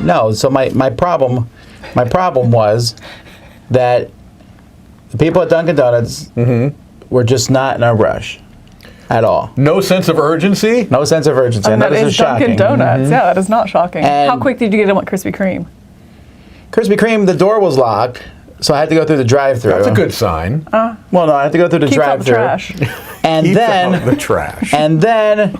No, so my problem was that the people at Dunkin' Donuts were just not in a rush at all. No sense of urgency? No sense of urgency. And that is shocking. Dunkin' Donuts. Yeah, that is not shocking. And how quick did you get in with Krispy Kreme? Krispy Kreme, the door was locked, so I had to go through the drive-thru. That's a good sign. Well, no, I had to go through the drive-thru. Trash. And Keeps then out the trash. And then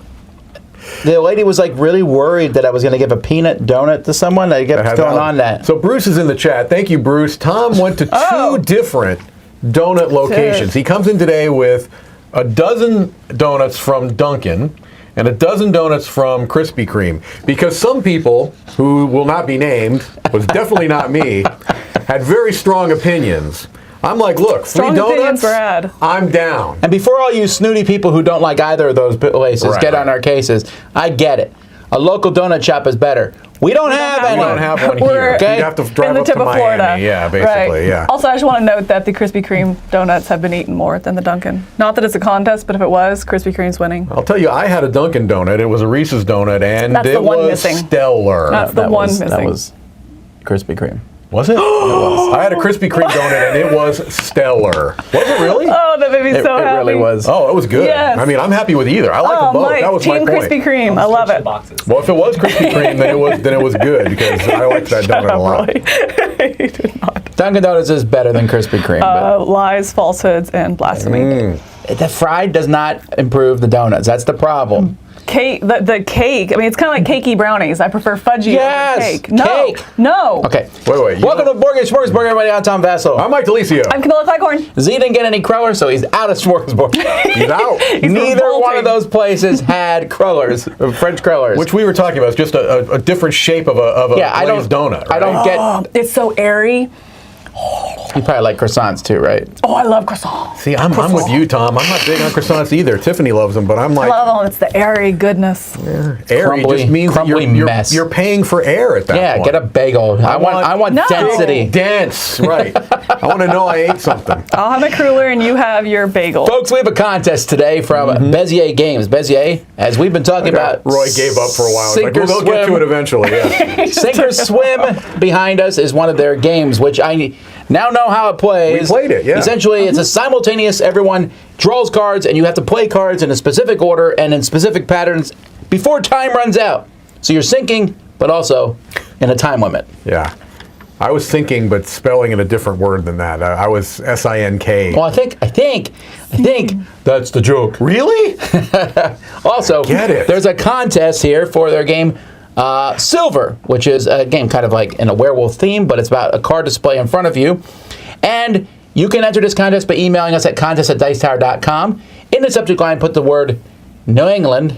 the lady was like really worried that I was going to give a peanut donut to someone. I kept going on that. So Bruce is in the chat. Thank you, Bruce. Tom went to two different donut locations. He comes in today with a dozen donuts from Dunkin' and a dozen donuts from Krispy Kreme, because some people, who will not be named, was definitely not me, had very strong opinions. I'm like, look, strong free donuts, Brad. I'm down. And before all you snooty people who don't like either of those places get on our cases, I get it. A local donut shop is better. We don't have any. We don't have one here. Okay? You have to drive in the up tip to of Miami. Florida. Yeah, basically, right. yeah. Also, I just want to note that the Krispy Kreme donuts have been eaten more than the Dunkin'. Not that it's a contest, but if it was, Krispy Kreme's winning. I'll tell you, I had a Dunkin' donut. It was a Reese's donut, and That's it was stellar. That's the one missing. That was Krispy Kreme. Was it? It was. I had a Krispy Kreme donut, and it was stellar. Was it really? Oh, that made me so happy. It really was. Oh, it was good. Yes. I mean, I'm happy with either. I like them both. Mike, That was Team my point. Krispy Kreme. I love it. Well, if it was Krispy Kreme, then it was good, because I liked that donut a lot. He did not. Dunkin' Donuts is better than Krispy Kreme. Lies, falsehoods, and blasphemy. The fried does not improve the donuts. That's the problem. Cake, the cake. I mean, it's kind of like cakey brownies. I prefer fudgy over cake. No, cake. no. Okay. Wait. Welcome to Smorgasbord, everybody. I'm Tom Vassal. I'm Mike DeLisio. I'm Camilla Cleghorn. Z didn't get any crullers, so he's out of Smorgasbord. He's out. Neither one of those places had crullers, French crullers. Which we were talking about. It's just a different shape of a glazed donut. Right? I don't get. It's so airy. You probably like croissants too, right? Oh, I love croissants. See, I'm with you, Tom. I'm not big on croissants either. Tiffany loves them, but I'm like, I love them. It's the airy goodness. airy just means that you're paying for air at that point. Yeah, get a bagel. I want density. Dense, right. I want to know I ate something. I'll have a cruller and you have your bagel. Folks, we have a contest today from Bezier Games. Bezier, as we've been talking about. Roy gave up for a while. Sink or they'll get to it eventually, yeah. Sink or Swim behind us is one of their games, which I now know how it plays. We played it, yeah. Essentially, it's a simultaneous, everyone draws cards, and you have to play cards in a specific order and in specific patterns before time runs out. So you're sinking, but also in a time limit. Yeah. I was thinking, but spelling in a different word than that. I was SINK. Well, I think that's the joke. Really? Also, Get it. There's a contest here for their game Silver, which is a game kind of like in a werewolf theme, but it's about a card display in front of you. And you can enter this contest by emailing us at contest@dicetower.com. In the subject line, put the word New England,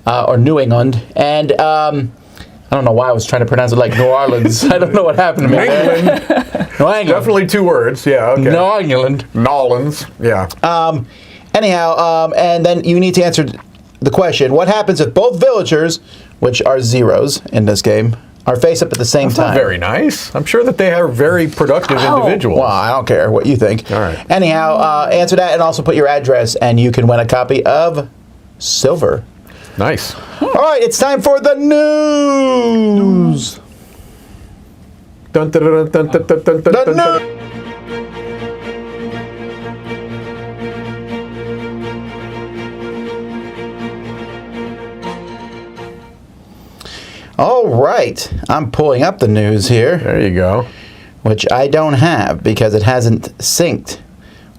or New England, and I don't know why I was trying to pronounce it like New Orleans. I don't know what happened to me. New England. New England. Definitely two words, yeah, okay. New England. Nolans, yeah. Anyhow, and then you need to answer the question, what happens if both villagers, which are zeros in this game, are face up at the same time? Not very nice. I'm sure that they are very productive individuals. Well, I don't care what you think. All right. Anyhow, answer that and also put your address, and you can win a copy of Silver. Nice. All right, it's time for the news. Dun, dun, dun, dun, dun, dun, dun, dun, dun, dun. All right, I'm pulling up the news here. There you go. Which I don't have because it hasn't synced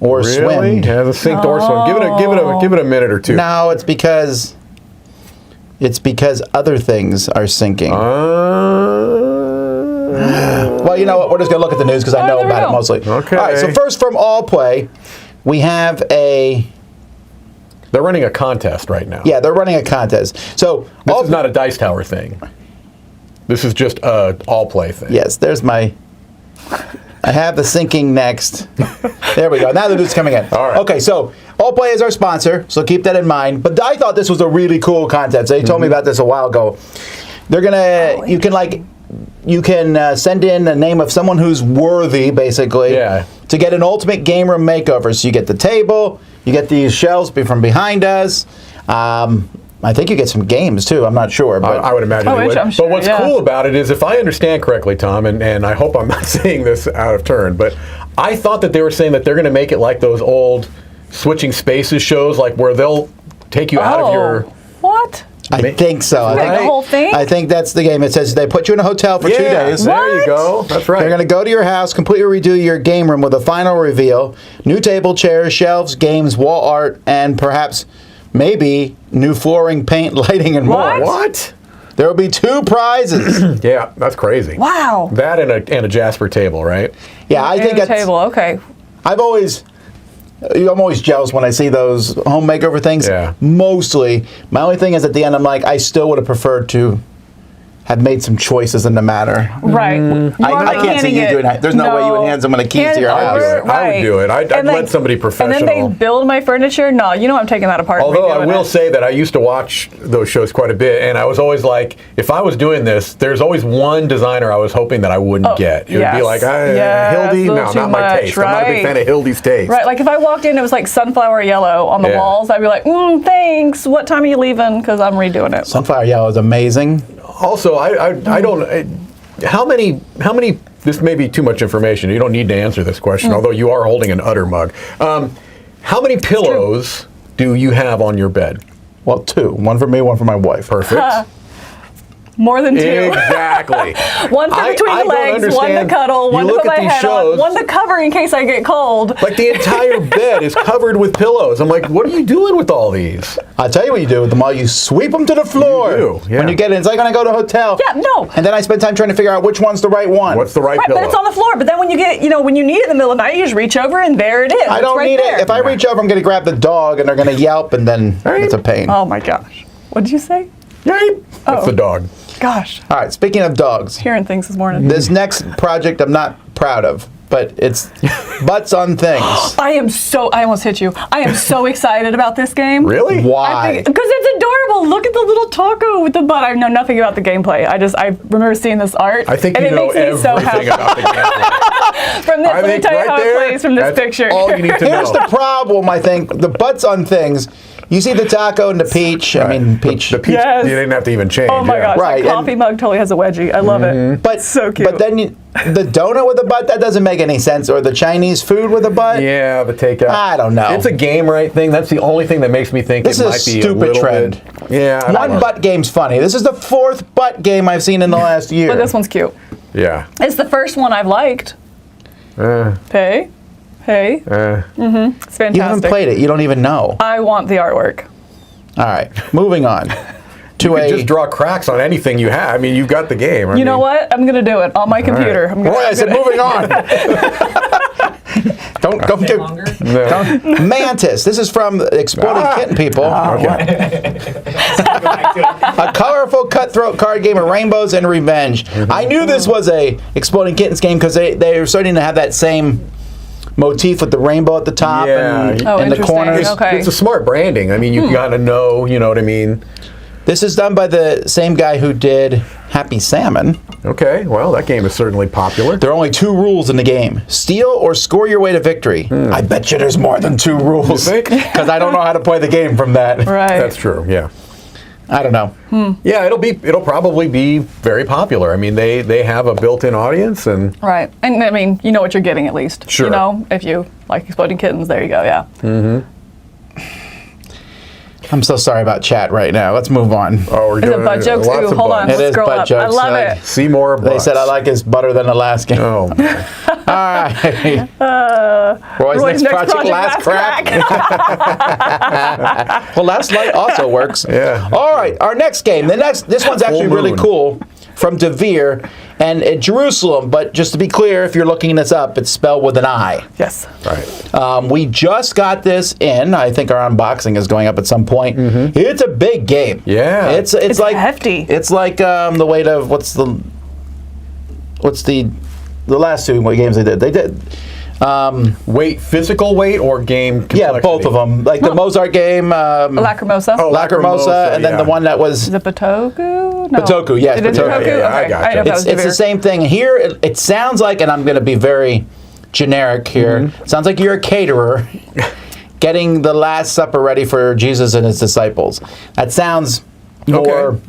or swimmed. It hasn't synced or swum. Give it a minute or two. No, it's because other things are syncing. Well, you know what? We're just going to look at the news because I know about it mostly. Okay. All right, so first from All Play, we have a... They're running a contest right now. Yeah, they're running a contest. So this is not a Dice Tower thing. This is just a All Play thing. Yes, there's my... I have the syncing next. There we go. Now the news is coming in. All right. Okay, so All Play is our sponsor, so keep that in mind. But I thought this was a really cool contest. They told me about this a while ago. They're gonna, you can send in the name of someone who's worthy, basically, to get an ultimate game room makeover. So you get the table, you get these shelves from behind us. I think you get some games too. I'm not sure, but I would imagine Oh, they would. I'm sure, But what's yeah. cool about it is, if I understand correctly, Tom, and I hope I'm not saying this out of turn, but I thought that they were saying that they're going to make it like those old Switching Spaces shows, like where they'll take you out of your... What? I think so. Like the whole thing? I think that's the game. It says they put you in a hotel for 2 days. There you What? go. That's right. They're going to go to your house, completely redo your game room with a final reveal, new table, chairs, shelves, games, wall art, and perhaps, maybe, new flooring, paint, lighting, and more. What? There will be 2 prizes. Yeah, that's crazy. Wow. That and a Jasper table, right? Yeah, I think And a that's... table. Okay. I'm always jealous when I see those home makeover things. Yeah. Mostly. My only thing is at the end, I'm like, I still would have preferred to have made some choices in the matter. Right. I can't see you doing that. There's no way you would hand someone the keys to your house. I would do it. I'd let somebody professional. And then they build my furniture? No, you know I'm taking that apart. and Although I redoing will it. say that I used to watch those shows quite a bit, and I was always like, if I was doing this, there's always one designer I was hoping that I wouldn't get. It would be like, Hildy? a little No, too not my much, taste. I'm not a big fan of Hildy's taste. Right, like if I walked in, it was like sunflower yellow on the Yeah. walls, I'd be like, thanks. What time are you leaving? Because I'm redoing it. Sunflower yellow is amazing. Also, I don't... How many? This may be too much information. You don't need to answer this question, although you are holding an utter mug. How many pillows do you have on your bed? Well, 2. One for me, one for my wife. Perfect. More than 2. Exactly. One for between I the don't legs, one to understand. cuddle, You one to look put at my these head shows- on, one to cover in case I get cold. Like the entire bed is covered with pillows. I'm like, what are you doing with all these? I'll tell you what you do with them all. You sweep them to the floor. You do, yeah. When you get in, it's like when I go to a hotel. Yeah, no. And then I spend time trying to figure out which one's the right one. What's the right Right, pillow? but it's on the floor. But then when you get, when you need it in the middle of the night, you just reach over and there it is. I don't need it. If I reach over, I'm going to grab the dog and they're going to yelp and then it's a pain. Oh my gosh. What did you say? That's the dog. Gosh. All right, speaking of dogs, Hearing things this morning. this next project I'm not proud of, but it's Butts on Things. I almost hit you. I am so excited about this game. Really? Why? Because it's adorable. Look at the little taco with the butt. I know nothing about the gameplay. I remember seeing this art. I think and you it know makes me so everything happy. about the game. From this, let me tell you how it plays from this that's picture. all you need to Here's know. the problem, I think. The Butts on Things. You see the taco and the peach. I mean, peach. The peach, Yes. you didn't have to even change. Oh my gosh, Right, that coffee and- mug totally has a wedgie. I love it. But so cute. But then the donut with a butt, that doesn't make any sense. Or the Chinese food with a butt. Yeah, the takeout. I don't know. It's a game right thing. That's the only thing that makes me think This it is a might be stupid a little trend. bit. Yeah. I don't One know. butt game's funny. This is the 4th butt game I've seen in the last year. But this one's cute. Yeah. It's the first one I've liked. Hey. It's fantastic. You haven't played it. You don't even know. I want the artwork. All right, moving on to You could just draw cracks on anything you have. I mean, you've got the game. I You know mean, what? I'm gonna do it on my computer. I'm gonna, Boy, I said moving on. don't do. longer? No. Mantis. This is from Exploding Kitten People. Okay. A colorful cutthroat card game of rainbows and revenge. I knew this was a Exploding Kittens game because they were starting to have that same motif with the rainbow at the top Yeah. and Oh, in the interesting. corners. Okay. It's a smart branding. I mean, you gotta know, you know what I mean? This is done by the same guy who did Happy Salmon. Okay, well, that game is certainly popular. There are only 2 rules in the game. Steal or score your way to victory. I bet you there's more than 2 rules. You think? Because I don't know how to play the game from that. Right. That's true, yeah. I don't know. Yeah, it'll probably be very popular. I mean, they have a built-in audience, and Right. And I mean, you know what you're getting at least. Sure. You know, if you like Exploding Kittens, there you go, yeah. I'm so sorry about chat right now. Let's move on. oh, we're Is doing it butt jokes? lots Ooh, of hold on. butts. It Let's is scroll butt up. jokes. I love I- it. See more They butts. said I like his butter than the last game. Oh, man. All right. Roy's next project, last crack. Well, last light also works. Yeah. All right, our next game. This one's actually really moon. cool. From Devere and Jerusalem, but just to be clear, if you're looking this up, it's spelled with an I. Yes. Right. We just got this in. I think our unboxing is going up at some point. It's a big game. Yeah. It's It's like hefty. It's like the weight of what's the last 2 games they did. They did. Weight, physical weight, or game complexity? Yeah, both of them. Like the Mozart game, Lacrimosa. Oh, Lacrimosa, and then yeah. the one that was Is it Batoku? No. Batoku, yes, It is Batoku. Batoku? Yeah, I Okay. gotcha. I know that was it's the Devere. same thing. Here, it sounds like, and I'm going to be very generic here, sounds like you're a caterer getting the Last Supper ready for Jesus and his disciples. That sounds more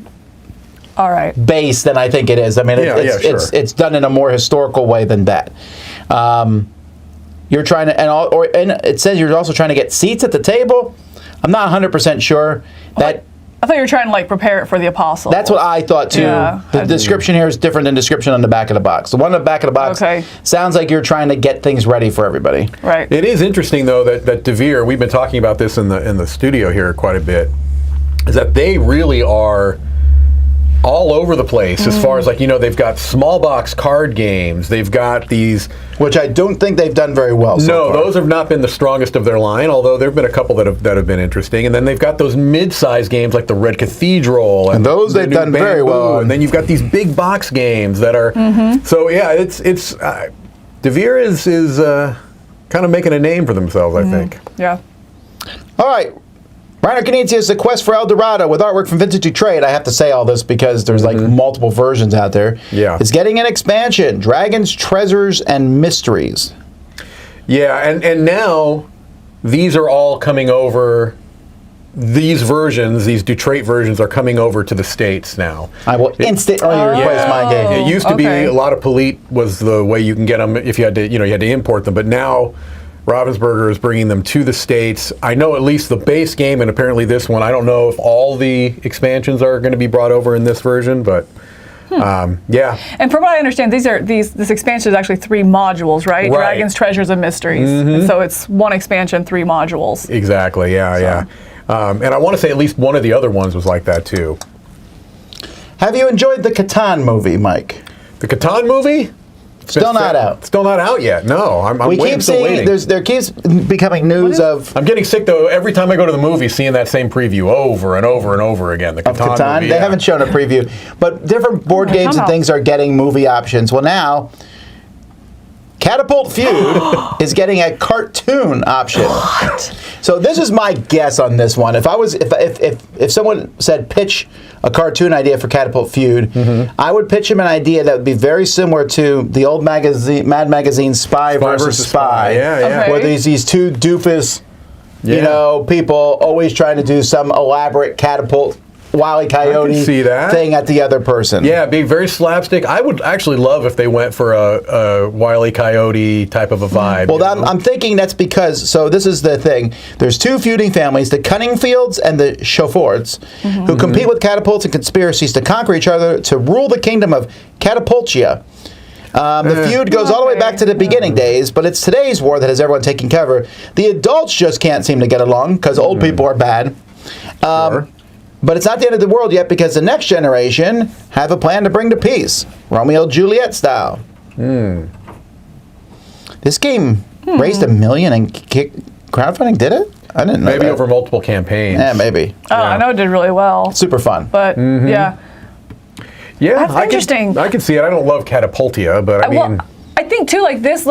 all right base than I think it is. I mean, it's done in a more historical way than that. You're trying to, and it says you're also trying to get seats at the table. I'm not 100% sure that. I thought you were trying to like prepare it for the apostles. That's what I thought too. Yeah. The description here is different than description on the back of the box. The one on the back of the box sounds like you're trying to get things ready for everybody. Right. It is interesting though that DeVere, we've been talking about this in the studio here quite a bit, is that they really are all over the place as far as like, you know, they've got small box card games, they've got these, which I don't think they've done very well so far. Those have not been the strongest of their line, although there have been a couple that have been interesting. And then they've got those mid-size games like the Red Cathedral, and those they've done very well. And then you've got these big box games that are so yeah, it's DeVere is kind of making a name for themselves, I think. Yeah. All right. Reiner Knizius, The Quest for El Dorado with artwork from Vintage Trade. I have to say all this because there's like multiple versions out there. Yeah. It's getting an expansion, Dragons, Treasures, and Mysteries. Yeah, and now these are all coming over. These versions, these Detroit versions, are coming over to the States now. I will instantly replace my game. It used to be a lot of Polite was the way you can get them if you had to, you had to import them, but now Ravensburger is bringing them to the States. I know at least the base game, and apparently this one. I don't know if all the expansions are going to be brought over in this version, but yeah. And from what I understand, this expansion is actually 3 modules, right? Dragons, Treasures, and Mysteries. And so it's 1 expansion, 3 modules. Exactly. Yeah. And I want to say at least one of the other ones was like that too. Have you enjoyed the Catan movie, Mike? The Catan movie? Still not out. Still not out yet. No, I'm we waiting. Keep seeing there keeps becoming news of. I'm getting sick though. Every time I go to the movie, seeing that same preview over and over and over again. The Catan movie. They haven't shown a preview, but different board games and things are getting movie options. Well, now Catapult Feud is getting a cartoon option. What? So this is my guess on this one. If someone said pitch a cartoon idea for Catapult Feud, I would pitch him an idea that would be very similar to the old magazine, Mad Magazine Spy versus Spy. Yeah. Where these two doofus, people always trying to do some elaborate catapult Wile E. Coyote thing at the other person. Yeah, being very slapstick. I would actually love if they went for a Wile E. Coyote type of a vibe. Well, I'm thinking that's because, so this is the thing. There's 2 feuding families, the Cunningfields and the Chaufforts, who compete with catapults and conspiracies to conquer each other to rule the kingdom of Catapultia. The feud goes all the way back to the beginning days, but it's today's war that has everyone taking cover. The adults just can't seem to get along because old people are bad. But it's not the end of the world yet because the next generation have a plan to bring to peace, Romeo and Juliet style. This game raised $1 million in crowdfunding, did it? I didn't know. Maybe over multiple campaigns. Yeah, maybe. Oh, I know it did really well. Super fun. But yeah. Yeah, that's interesting. I can see it. I don't love Catapultia, but I mean, I think too, like this,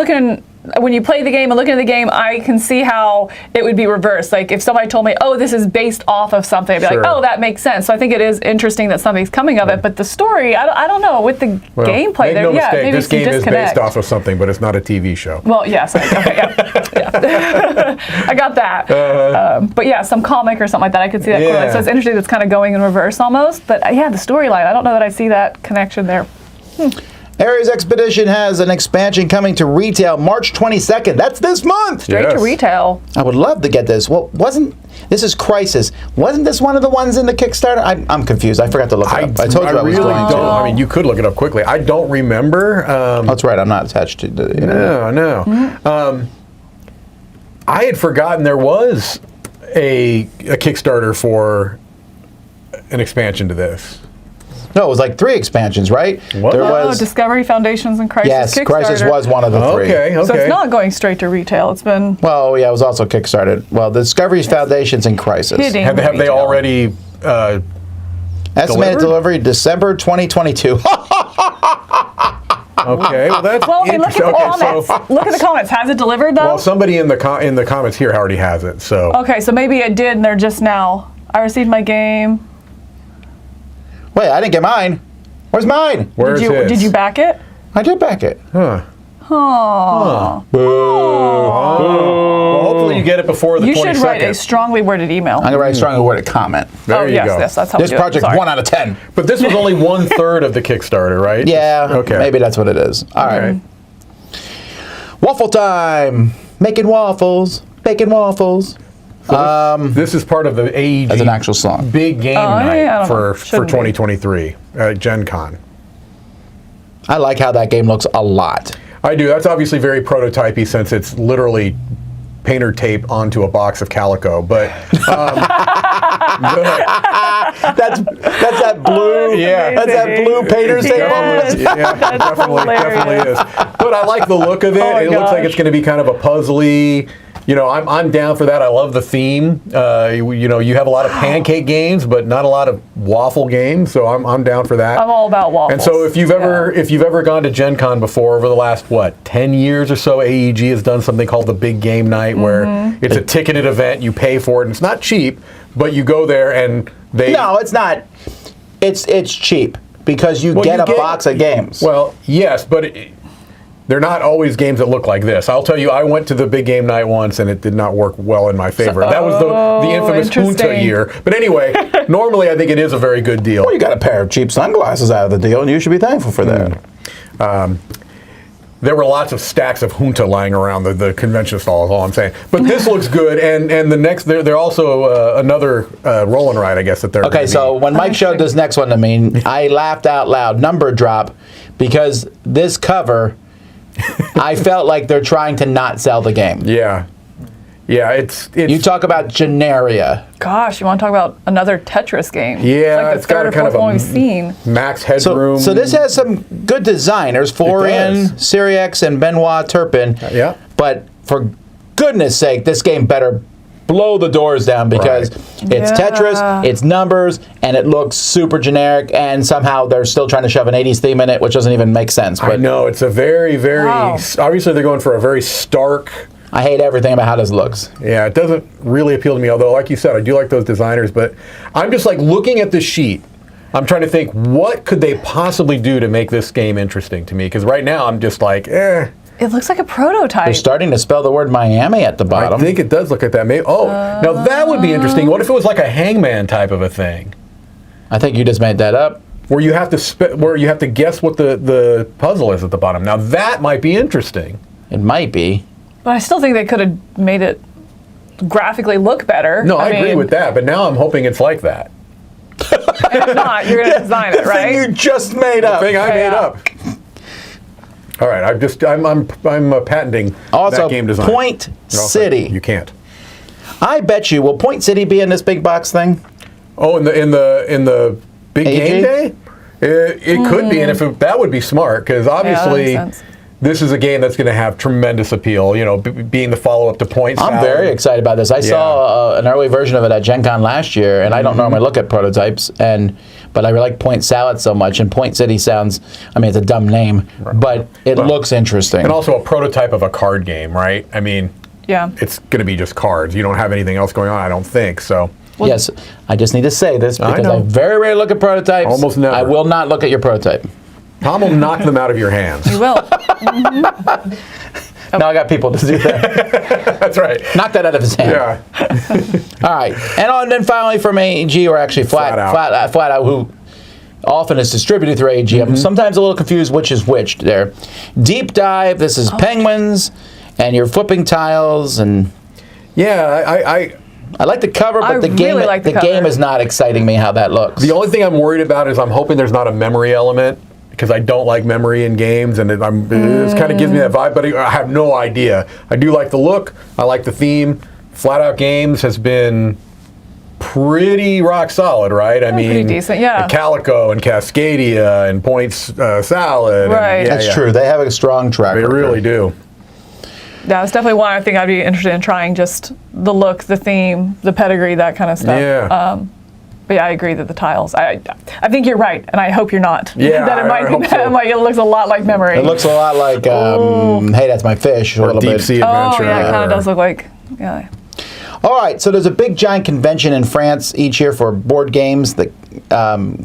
when you play the game and look at the game, I can see how it would be reversed. Like if somebody told me, oh, this is based off of something, I'd be like, oh, that makes sense. So I think it is interesting that something's coming of it. But the story, I don't know, with the gameplay, make no mistake, maybe this game disconnect. is based off of something, but it's not a TV show. Well, yes, okay, yeah. I got that. But yeah, some comic or something like that, I could see that. Yeah. So it's interesting that's kind of going in reverse almost. But yeah, the storyline, I don't know that I see that connection there. Aries Expedition has an expansion coming to retail March 22nd. That's this month. Straight to retail. I would love to get this. Well, this is Crisis. Wasn't this one of the ones in the Kickstarter? I'm confused. I forgot to look it up. I told you I was really going to. I mean, you could look it up quickly. I don't remember. That's right. I'm not attached to the internet. No. I had forgotten there was a Kickstarter for an expansion to this. No, it was like 3 expansions, right? What? There was Discovery, Foundations, and Crisis. Yes, Kickstarter. Crisis was one of the 3. Okay. So it's not going straight to retail. It's been... Well, yeah, it was also Kickstarted. Well, Discovery's Foundations and Crisis. Have they already estimated delivery December 2022. Okay, well that's interesting. Look at the comments. Look at the comments. Has it delivered though? Well, somebody in the comments here already has it. So okay, so maybe it did, and they're just now. I received my game. Wait, I didn't get mine. Where's mine? Did you back it? I did back it. Huh. Oh. Well, hopefully you get it before the 22nd. You should write a strongly worded email. I'm going to write a strongly worded comment. There you go. Yes, that's how This we do it. project Sorry. 1 out of 10. But this was only 1/3 of the Kickstarter, right? Yeah. Okay. Maybe that's what it is. All right. Okay. Waffle time. Making waffles. Baking waffles. This is part of the AEG That's an actual song. big game I night don't know. for Shouldn't be. 2023 at Gen Con. I like how that game looks a lot. I do. That's obviously very prototypey since it's literally painter tape onto a box of calico. But That's that blue. Yeah. That's that blue painter's tape. Yes. yeah, definitely hilarious. is. But I like the look of it. Oh my It looks like gosh. it's going to be kind of a puzzly. I'm down for that. I love the theme. You have a lot of pancake games, but not a lot of waffle games. So I'm down for that. I'm all about waffles. And so if you've ever gone to Gen Con before, over the last 10 years or so, AEG has done something called the Big Game Night, where it's a ticketed event. You pay for it, and it's not cheap, but you go there and they. No, it's not. It's cheap because you get a box of games. Well, yes, but they're not always games that look like this. I'll tell you, I went to the Big Game Night once, and it did not work well in my favor. That was the infamous Junta interesting. year. But anyway, normally I think it is a very good deal. Well, you got a pair of cheap sunglasses out of the deal, and you should be thankful for that. There were lots of stacks of Junta lying around the convention stall, is all I'm saying. But this looks good, and the next, they're also another roll and ride, I guess, that they're Okay, so when Mike showed this next one to me, I laughed out loud, number drop, because this cover, I felt like they're trying to not sell the game. Yeah. Yeah, it's You talk about Genaria. Gosh, you want to talk about another Tetris game? Yeah, it's like the third or kind of fourth a one we've seen. max headroom. So this has some good design. There's Florian, does. Siriex, and Benoit Turpin. Yeah. But for goodness sake, this game better blow the doors down because it's Yeah. Tetris, it's numbers, and it looks super generic, and somehow they're still trying to shove an 80s theme in it, which doesn't even make sense. I But know, it's a very, very, Wow. obviously they're going for a very stark. I hate everything about how this looks. Yeah, it doesn't really appeal to me, although, like you said, I do like those designers, but I'm just like looking at the sheet. I'm trying to think, what could they possibly do to make this game interesting to me? Because right now I'm just like, It looks like a prototype. They're starting to spell the word Miami at the I bottom. think it does look like that. Maybe, now that would be interesting. What if it was like a Hangman type of a thing? I think you just made that up. Where you have to guess what the puzzle is at the bottom. Now that might be interesting. It might be. But I still think they could have made it graphically look better. No, I agree mean, with that, but now I'm hoping it's like that. And if not, you're going to design it, The thing you right? just made up. Thing I made Yeah. up. All right, I'm patenting Also, that game design. Point No, City. You can't. I bet you. Will Point City be in this big box thing? Oh, in the big AG? game day, it could be, and if that would be smart because obviously that makes sense. this is a game that's going to have tremendous appeal. Being the follow up to Point. I'm very excited about this. I saw an early version of it at Gen Con last year, and I don't normally look at prototypes, but I like Point Salad so much, and Point City sounds, it's a dumb name, but it looks interesting. and also a prototype of a card game, right? I mean, Yeah. it's going to be just cards. You don't have anything else going on, I don't think so. Yes, I just need to say this because know. I very rarely look at prototypes. Almost never. I will not look at your prototype. Tom will knock them out of your hands. You will. Now I got people to do that. That's right. Knock that out of his hand. Yeah. All right, and then finally from AEG, or actually Flat Out, who often is distributed through AEG. I'm sometimes a little confused which is which there. Deep Dive, this is penguins, and you're flipping tiles, and Yeah, I like the cover, but I the game really like the cover. game is not exciting me how that looks. the only thing I'm worried about is I'm hoping there's not a memory element because I don't like memory in games, and it kind of gives me that vibe, but I have no idea. I do like the look. I like the theme. Flat Out Games has been pretty rock solid, right? I mean, pretty decent, yeah. Calico and Cascadia and Points Salad. Right. And, That's true. They have a strong track They record. really do. Yeah, it's definitely one I think I'd be interested in trying, just the look, the theme, the pedigree, that kind of stuff. Yeah. But yeah, I agree that the tiles, I think you're right, and I hope you're not. Yeah, that I hope so. it looks a lot like memory. It looks a lot like Hey, That's My Fish, a Or little Deep bit. Sea Oh, Adventure. yeah, it kind or- of does look like, yeah. All right, so there's a big giant convention in France each year for board games. The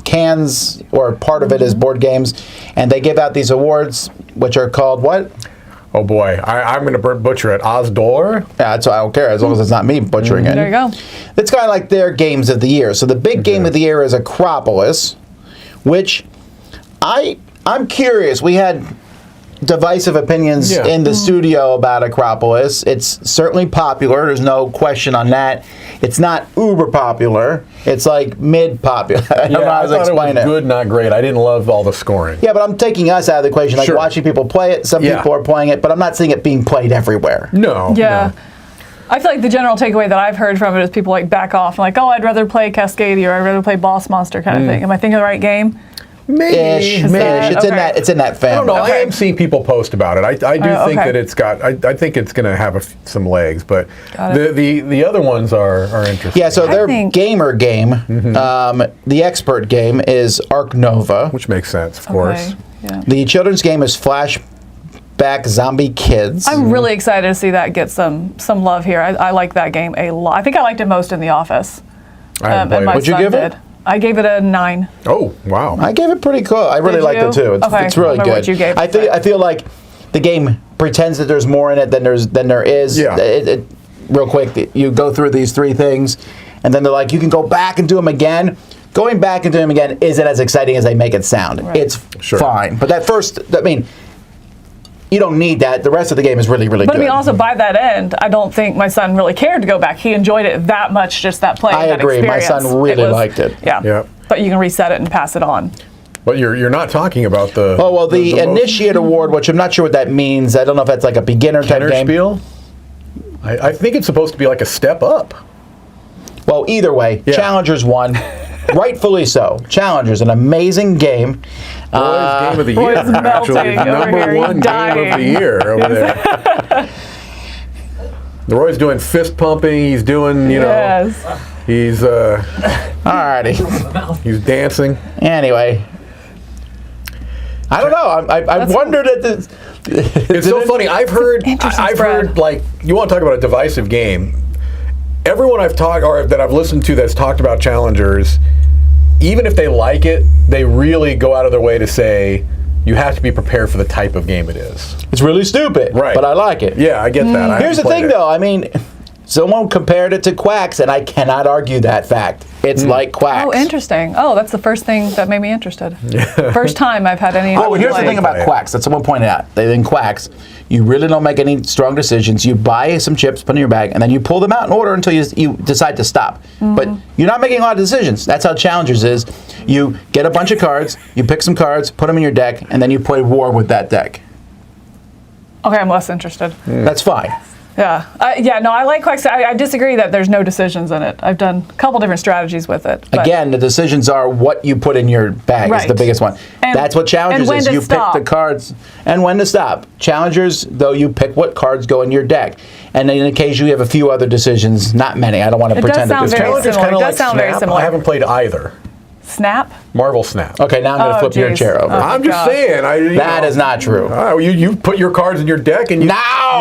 Cannes, or part of it is board games, and they give out these awards, which are called what? Oh boy, I'm going to butcher it. Ozdor? Yeah, that's why I don't care, as long as it's not me butchering it. There you go. It's kind of like their games of the year. So the big game of the year is Acropolis, which I'm curious. We had divisive opinions in the studio about Acropolis. It's certainly popular. There's no question on that. It's not uber popular. It's like mid-popular. I don't know how to explain it. Good, not great. I didn't love all the scoring. Yeah, but I'm taking us out of the equation. Like watching people play it. Some people are playing it, but I'm not seeing it being played everywhere. No. Yeah. No. I feel like the general takeaway that I've heard from it is people like back off and like, oh, I'd rather play Cascadia or I'd rather play Boss Monster kind of thing. Am I thinking of the right game? Maybe. Ish. It's in that family. I don't know. I am seeing people post about it. I do think that it's got. I think it's going to have some legs, but the other ones are interesting. Yeah. So their gamer game, the expert game is Arc Nova, which makes sense, of course. Yeah. The children's game is Flashback Zombie Kids. I'm really excited to see that get some love here. I like that game a lot. I think I liked it most in The Office. I haven't played it. What'd you give it? I gave it a 9. Oh, wow. I gave it pretty cool. I really liked it too. It's really good. What you gave I feel like the game pretends that there's more in it than there is. Yeah. Real quick, you go through these 3 things, and then they're like, you can go back and do them again. Going back and doing them again isn't as exciting as they make it sound. Right. It's fine. But that first, you don't need that. The rest of the game is really, really good. But I mean, also by that end, I don't think my son really cared to go back. He enjoyed it that much, just that play. I agree. My son really liked it. Yeah. But you can reset it and pass it on. But you're not talking about the... Oh, well, the Initiate Award, which I'm not sure what that means. I don't know if that's like a beginner type game. Spiel? I think it's supposed to be like a step up. Well, either way, Challengers won. Rightfully so. Challengers, an amazing game. Roy's game of the year. Actually, number 1 game of the year over there. Roy's doing fist pumping. He's doing, he's alrighty. He's dancing. Anyway, I don't know. I wondered at this. It's so funny. I've heard like, you want to talk about a divisive game. Everyone I've talked or that I've listened to that's talked about Challengers, even if they like it, they really go out of their way to say you have to be prepared for the type of game it is. It's really stupid, but I like it. Yeah, I get that. Here's the thing, though. I mean, someone compared it to Quacks, and I cannot argue that fact. It's like Quacks. Oh, interesting. Oh, that's the first thing that made me interested. First time I've had any... Oh, here's the thing about Quacks that someone pointed out. In Quacks, you really don't make any strong decisions. You buy some chips, put in your bag, and then you pull them out in order until you decide to stop. But you're not making a lot of decisions. That's how Challengers is. You get a bunch of cards, you pick some cards, put them in your deck, and then you play war with that deck. Okay, I'm less interested. That's fine. Yeah. I like Quacks. I disagree that there's no decisions in it. I've done a couple different strategies with it. Again, the decisions are what you put in your bag is the biggest one. And that's what Challengers is. You pick the cards and when to stop. Challengers, though, you pick what cards go in your deck. And then occasionally you have a few other decisions, not many. I don't want to pretend that there's Challengers kind of like Snap. I haven't played either. Snap? Marvel Snap. Okay, now I'm going to flip your chair over. I'm just saying. That is not true. You put your cards in your deck and you... No!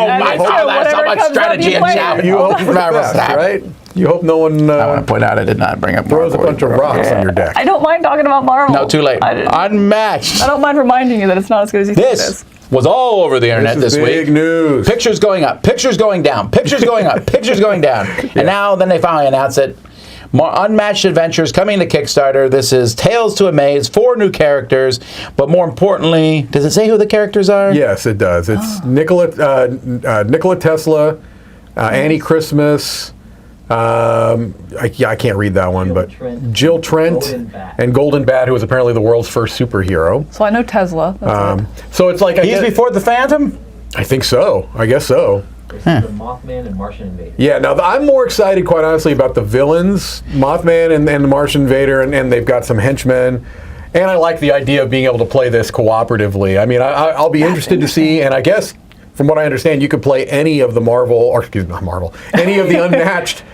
That's not much strategy in Challenge. You hope for Snap, right? You hope no one... I want to point out I did not bring up Marvel. Throws a bunch of rocks on your deck. I don't mind talking about Marvel. No, too late. Unmatched. I don't mind reminding you that it's not as good as you think it is. Was all over the internet this week. Big news. Pictures going up, pictures going down, pictures going up, pictures going down. And now, then they finally announce it. More Unmatched Adventures coming to Kickstarter. This is Tales to Amaze, 4 new characters, but more importantly, does it say who the characters are? Yes, it does. It's Nikola Tesla, Annie Christmas, I can't read that one, but Jill Trent, and Golden Bat, who was apparently the world's first superhero. So I know Tesla. So it's like... He's before the Phantom? I think so. I guess so. The Mothman and Martian Invader. Yeah, now I'm more excited, quite honestly, about the villains, Mothman and the Martian Invader, and they've got some henchmen. And I like the idea of being able to play this cooperatively. I mean, I'll be interested to see, and I guess, from what I understand, you could play any of the any of the Unmatched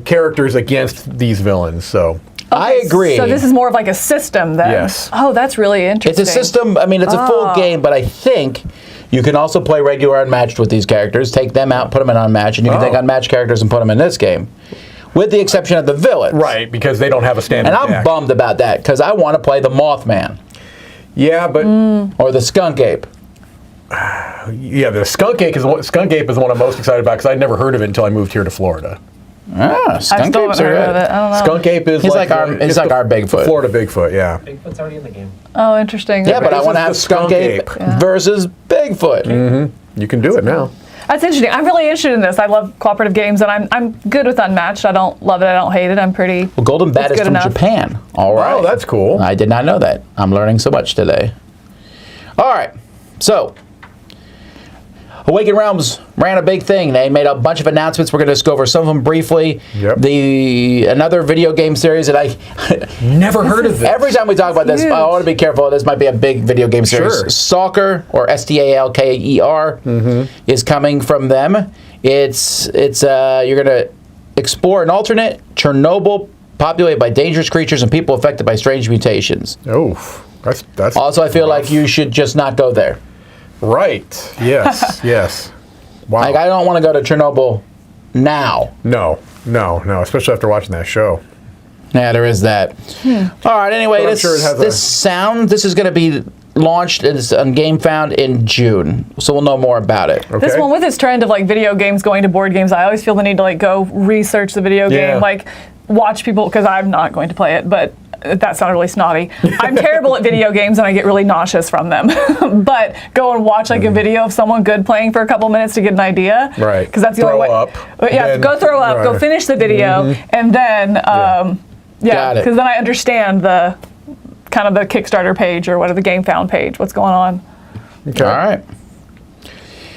characters against these villains, so... I agree. So this is more of like a system then? Yes. Oh, that's really interesting. It's a system. I mean, it's a full game, but I think you can also play regular Unmatched with these characters, take them out, put them in Unmatched, and you can take Unmatched characters and put them in this game. With the exception of the villains. Right, because they don't have a standard And I'm bummed about that, because I want to play the Mothman. Yeah, but... Or the Skunk Ape. Yeah, the Skunk Ape is the one I'm most excited about because I'd never heard of it until I moved here to Florida. Ah, I skunk still apes haven't are heard of good. it. I don't know. Skunk Ape is It's like like our Bigfoot. Florida Bigfoot, yeah. Bigfoot's already in the game. Oh, interesting. Yeah, but I This want to is have the skunk ape versus Bigfoot. You can do it now. That's interesting. I'm really interested in this. I love cooperative games, and I'm good with Unmatched. I don't love it. I don't hate it. I'm pretty. Well, Golden Bat it's is good from enough. Japan. All right. Oh, that's cool. I did not know that. I'm learning so much today. All right. So, Awakened Realms ran a big thing. They made a bunch of announcements. We're going to just go over some of them briefly. Yep. Another video game series that I Never heard of this. every time we talk about this, huge. I want to be careful. This might be a big video game series. Sure. Stalker, or Stalker, is coming from them. It's you're going to explore an alternate Chernobyl populated by dangerous creatures and people affected by strange mutations. Oh, that's Also, I feel like you should just not go there. right. Yes, yes. Wow. Like, I don't want to go to Chernobyl now. No, especially after watching that show. Yeah, there is that. All right, anyway, But I'm sure it has this is going to be launched on GameFound in June, so we'll know more about it. Okay. This one with its trend of like video games going to board games, I always feel the need to like go research the video Yeah. game, like watch people, because I'm not going to play it, but that sounded really snotty. I'm terrible at video games and I get really nauseous from them. But go and watch like a video of someone good playing for a couple minutes to get an idea. Right. Because that's the Throw only way. up, Yeah, then- go throw up, go right. finish the video, and then Got it. because then I understand the kind of the Kickstarter page or whatever, the GameFound page, what's going on. Okay. All right.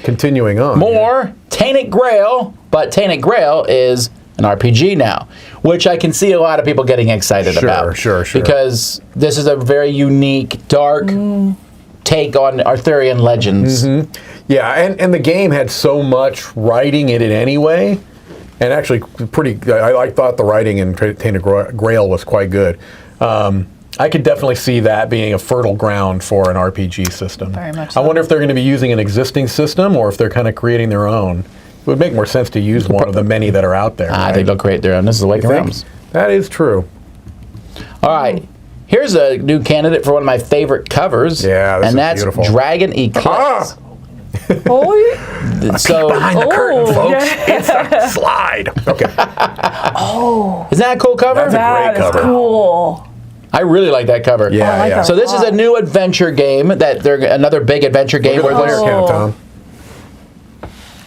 Continuing on. More Tainted Grail, but Tainted Grail is an RPG now, which I can see a lot of people getting excited about. Sure. Because this is a very unique, dark take on Arthurian legends. Yeah, and the game had so much writing in it anyway, and actually I thought the writing in Tainted Grail was quite good. I could definitely see that being a fertile ground for an RPG system. Very much I so. wonder if they're going to be using an existing system or if they're kind of creating their own. It would make more sense to use one of the many that are out there. I right? think they'll create their own. This is Awakened Think? Realms. That is true. All right. Here's a new candidate for one of my favorite covers. Yeah, this and is that's beautiful. Dragon Eclipse. Ah! So, Behind the curtain, Oh, folks. It's a slide. Okay. isn't that a cool cover? That's a That great is cover. cool. I really like that cover. Yeah, I like yeah. that. So this is a new adventure game another big adventure game Look where at the player there's count, Tom.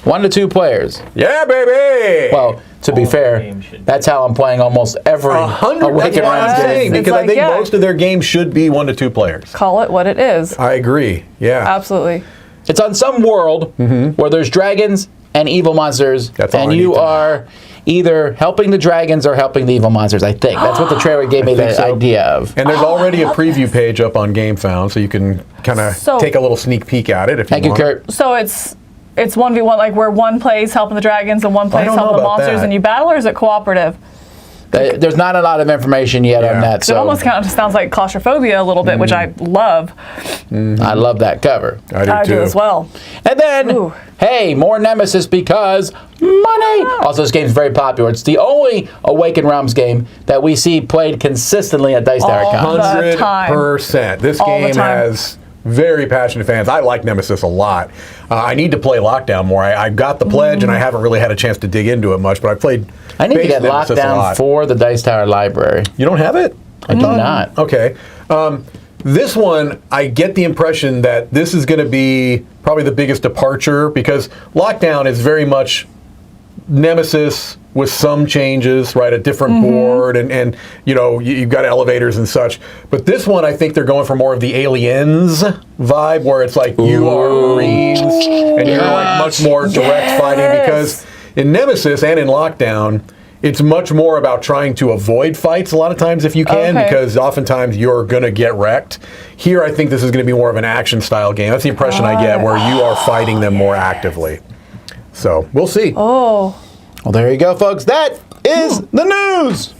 1 to 2 players. Yeah, baby. Well, to be All fair, games should be. that's how I'm playing almost every 100. That's Awakened what I'm Realms saying game. It's because I like, think yeah. most of their games should be 1 to 2 players. Call it what it is. I agree. Yeah. Absolutely. It's on some world where there's dragons and evil monsters, That's all and I you need to know. are either helping the dragons or helping the evil monsters. I think that's what the trailer gave me think the so. idea of. And there's already a preview page up on GameFound, so you can kind of So- take a little sneak peek at it if you Thank you, want. Kurt. So it's 1v1, like where one plays helping the dragons and one plays don't know helping the about monsters, that. and you battle, or is it cooperative? There's not a lot of information yet Yeah. on that, It so almost kind of sounds like claustrophobia a little bit, which I love. I love that cover. I do I too. do as well. And then, Ooh. hey, more Nemesis because money. Also, this game's very popular. It's the only Awakened Realms game that we see played consistently at Dice Tower All Con. the time. 100%. This All the game time. has very passionate fans. I like Nemesis a lot. I need to play Lockdown more. I got the pledge, and I haven't really had a chance to dig into it much, but I played I need to base get Nemesis a Lockdown lot. for the Dice Tower library. You don't have it? I do not. Okay. This one, I get the impression that this is going to be probably the biggest departure because Lockdown is very much Nemesis with some changes, right? A different board, and you know you've got elevators and such. But this one, I think they're going for more of the Aliens vibe, where it's like you are Marines and you're like much more direct fighting. Because in Nemesis and in Lockdown, it's much more about trying to avoid fights a lot of times if you can, Okay. because oftentimes you're going to get wrecked. Here, I think this is going to be more of an action style game. That's the impression I get, where you are fighting them more actively. So we'll see. Oh, Well, there you go, folks. That is the news.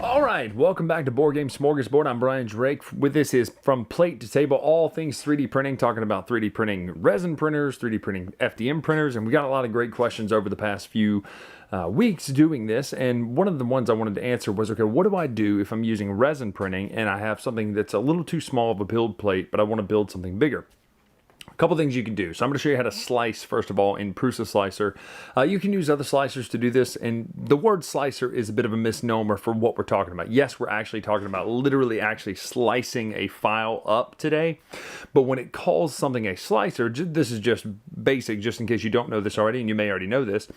All right, welcome back to Board Game Smorgasbord. I'm Brian Drake. With this is From Plate to Table, all things 3D printing, talking about 3D printing resin printers, 3D printing FDM printers, and we got a lot of great questions over the past few weeks doing this. And one of the ones I wanted to answer was, okay, what do I do if I'm using resin printing and I have something that's a little too small of a build plate, but I want to build something bigger? A couple things you can do. So I'm going to show you how to slice, first of all, in Prusa Slicer. You can use other slicers to do this, and the word slicer is a bit of a misnomer for what we're talking about. Yes, we're actually talking about literally actually slicing a file up today, but when it calls something a slicer, this is just basic, just in case you don't know this already, and you may already know this,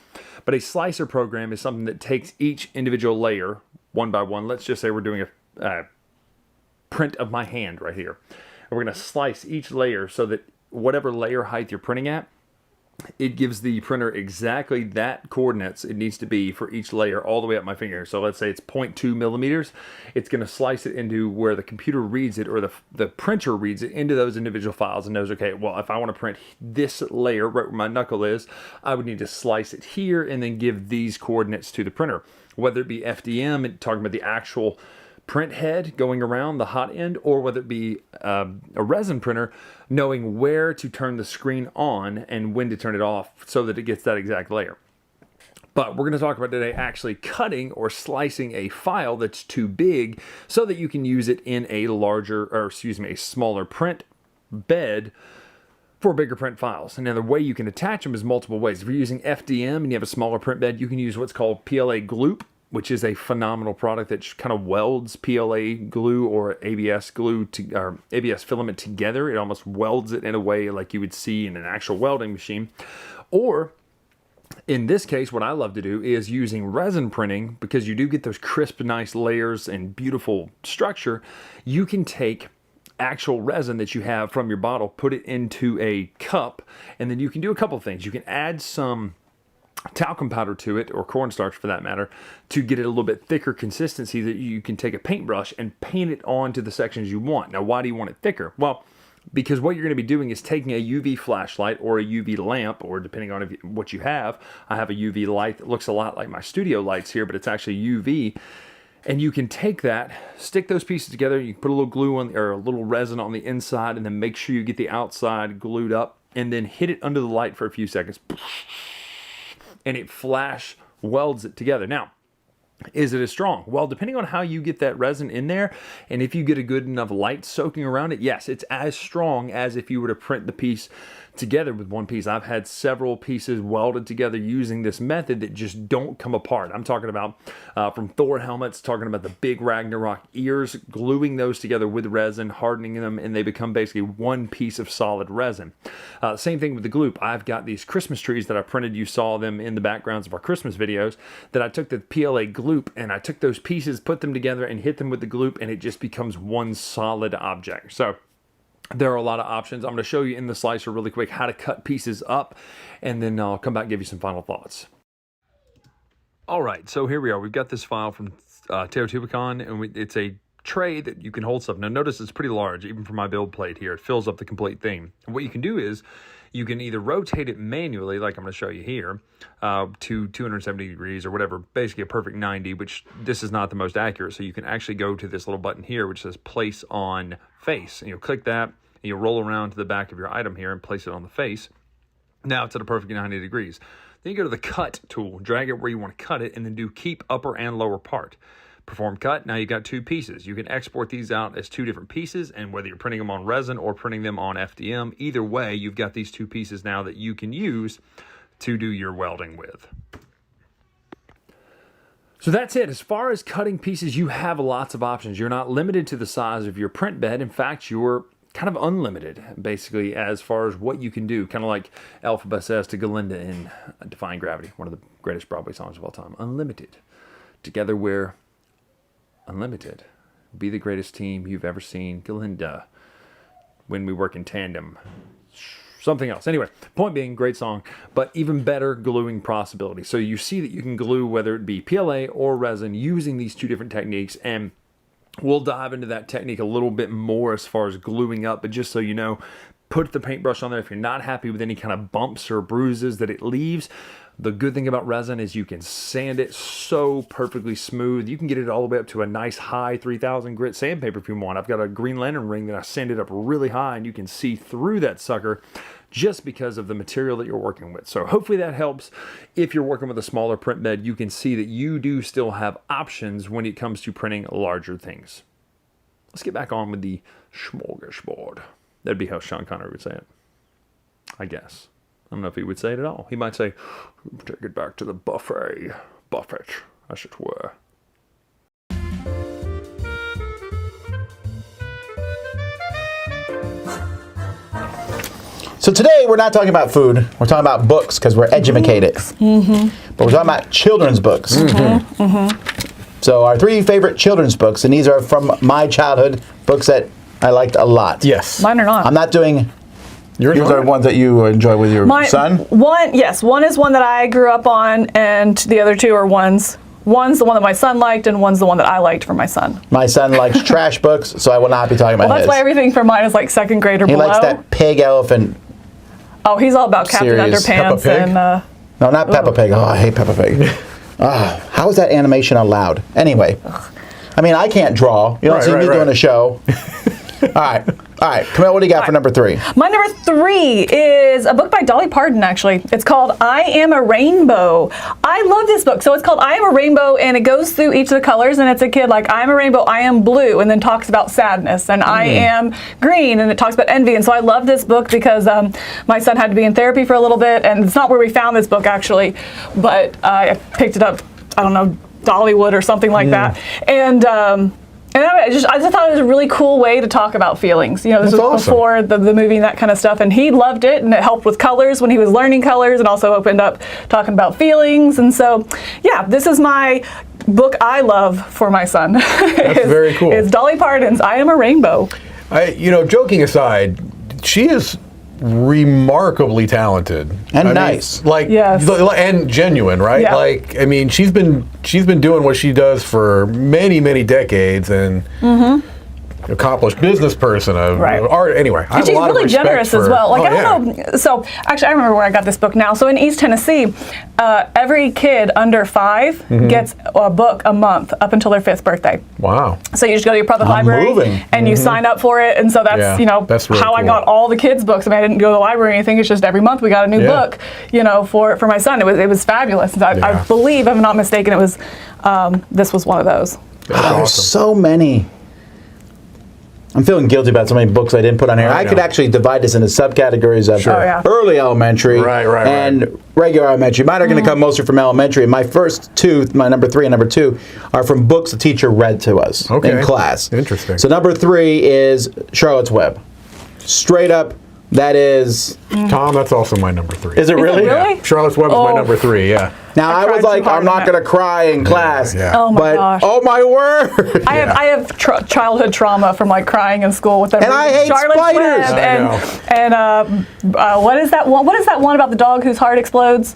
but a slicer program is something that takes each individual layer, one by one. Let's just say we're doing a print of my hand right here. And we're going to slice each layer so that whatever layer height you're printing at, it gives the printer exactly that coordinates it needs to be for each layer all the way up my finger. So let's say it's 0.2 millimeters. It's going to slice it into where the computer reads it, or the printer reads it into those individual files and knows, okay, well, if I want to print this layer right where my knuckle is, I would need to slice it here and then give these coordinates to the printer. Whether it be FDM, talking about the actual print head going around the hot end, or whether it be a resin printer, knowing where to turn the screen on and when to turn it off so that it gets that exact layer. But we're going to talk about today actually cutting or slicing a file that's too big so that you can use it in a a smaller print bed for bigger print files. And now the way you can attach them is multiple ways. If you're using FDM and you have a smaller print bed, you can use what's called Pla Gloop, which is a phenomenal product that kind of welds PLA glue or ABS glue or ABS filament together. It almost welds it in a way like you would see in an actual welding machine. Or in this case, what I love to do is using resin printing, because you do get those crisp, nice layers and beautiful structure. You can take actual resin that you have from your bottle, put it into a cup, and then you can do a couple of things. You can add some talcum powder to it, or cornstarch for that matter, to get it a little bit thicker consistency that you can take a paintbrush and paint it onto the sections you want. Now, why do you want it thicker? Well, because what you're going to be doing is taking a UV flashlight or a UV lamp, or depending on what you have. I have a UV light that looks a lot like my studio lights here, but it's actually UV. And you can take that, stick those pieces together, you can put a little glue on, or a little resin on the inside, and then make sure you get the outside glued up, and then hit it under the light for a few seconds. And it flash welds it together. Now, is it as strong? Well, depending on how you get that resin in there, and if you get a good enough light soaking around it, yes, it's as strong as if you were to print the piece together with one piece. I've had several pieces welded together using this method that just don't come apart. I'm talking about from Thor helmets, talking about the big Ragnarok ears, gluing those together with resin, hardening them, and they become basically one piece of solid resin. Same thing with the gloop. I've got these Christmas trees that I printed. You saw them in the backgrounds of our Christmas videos, that I took the PLA gloop and I took those pieces, put them together and hit them with the gloop, and it just becomes one solid object. So there are a lot of options. I'm going to show you in the slicer really quick how to cut pieces up, and then I'll come back and give you some final thoughts. All right, so here we are. We've got this file from Teotihuacan, and it's a tray that you can hold stuff. Now notice it's pretty large, even for my build plate here. It fills up the complete thing. And what you can do is you can either rotate it manually, like I'm going to show you here, to 270 degrees or whatever, basically a perfect 90, which this is not the most accurate. So you can actually go to this little button here, which says place on face, and you'll click that, and you'll roll around to the back of your item here and place it on the face. Now it's at a perfect 90 degrees. Then you go to the cut tool, drag it where you want to cut it, and then do keep upper and lower part. Perform cut. Now you've got two pieces. You can export these out as two different pieces, and whether you're printing them on resin or printing them on FDM, either way, you've got these two pieces now that you can use to do your welding with. So that's it. As far as cutting pieces, you have lots of options. You're not limited to the size of your print bed. In fact, you're kind of unlimited, basically, as far as what you can do. Kind of like Alphabet says to Galinda in Defying Gravity, one of the greatest Broadway songs of all time. Unlimited. Together we're unlimited. Be the greatest team you've ever seen. Galinda. When we work in tandem. Something else. Anyway, point being, great song, but even better gluing possibility. So you see that you can glue, whether it be PLA or resin, using these two different techniques, and we'll dive into that technique a little bit more as far as gluing up, but just so you know, put the paintbrush on there if you're not happy with any kind of bumps or bruises that it leaves. The good thing about resin is you can sand it so perfectly smooth. You can get it all the way up to a nice high 3000 grit sandpaper if you want. I've got a Green Lantern ring that I sanded up really high, and you can see through that sucker just because of the material that you're working with. So hopefully that helps. If you're working with a smaller print bed, you can see that you do still have options when it comes to printing larger things. Let's get back on with the Smorgasbord. That'd be how Sean Connery would say it. I guess. I don't know if he would say it at all. He might say, take it back to the buffet. Buffet, as it were. So today we're not talking about food. We're talking about books because we're educated. But we're talking about children's books. So our 3 favorite children's books, and these are from my childhood, books that I liked a lot. Yes. Mine are not. I'm not doing... Yours are ones that you enjoy with your son? One is one that I grew up on, and the other 2 are ones. One's the one that my son liked, and one's the one that I liked for my son. My son likes trash books, so I will not be talking about Well, that's his. why everything for mine is like 2nd grade or He below. likes that pig elephant. Oh, he's all about Captain Series. Underpants Peppa Pig? and. No, not Peppa Pig. Oh, I hate Peppa Pig. How is that animation allowed? Anyway, I mean, I can't draw. You don't see me doing a show. All right. Camille, what do you got for number 3? My number 3 is a book by Dolly Parton, actually. It's called I Am a Rainbow. I love this book. So it's called I Am a Rainbow, and it goes through each of the colors, and it's a kid like, I am a rainbow, I am blue, and then talks about sadness, and I am green, and it talks about envy. And so I love this book because my son had to be in therapy for a little bit, and it's not where we found this book, actually, but I picked it up, I don't know, Dollywood or something like that. And I just thought it was a really cool way to talk about feelings. You know, this was awesome. before the movie and that kind of stuff, and he loved it, and it helped with colors when he was learning colors, and also opened up talking about feelings. And so, yeah, this is my book I love for my son. That's very cool. It's Dolly Parton's I Am a Rainbow. Joking aside, she is remarkably talented And nice. Yes. and genuine, right? Yeah. Like, I mean, she's been doing what she does for many, many decades, and accomplished business person of art. Anyway, I have And she's a lot really of respect generous for, as well. Like, I don't know. So actually, I remember where I got this book now. So in East Tennessee, every kid under 5 gets a book a month up until their 5th birthday. Wow. So you just go to your public I'm library moving. and you sign up for it. And so that's, that's really how I cool. got all the kids' books. I mean, I didn't go to the library or anything. It's just every month we got a new book, for my son. It was fabulous. And I believe, if I'm not mistaken, it was, this was one of those. That's There's awesome. so many. I'm feeling guilty about so many books I didn't put on here. I could actually divide this into subcategories of early elementary and regular elementary. Mine are going to come mostly from elementary. And my first 2, my number 3 and number 2, are from books the teacher read to us in class. Interesting. So number 3 is Charlotte's Web. Straight up, that is... Tom, that's also my number 3. Is it really? Really? Charlotte's Web is my number 3, yeah. Now, I was cried like, too hard I'm not on that. going to cry in class. Oh my gosh. Oh my word! I have childhood trauma from like crying in school with them. And I hate Charlotte's spiders. Web and what is that one? What is that one about the dog whose heart explodes?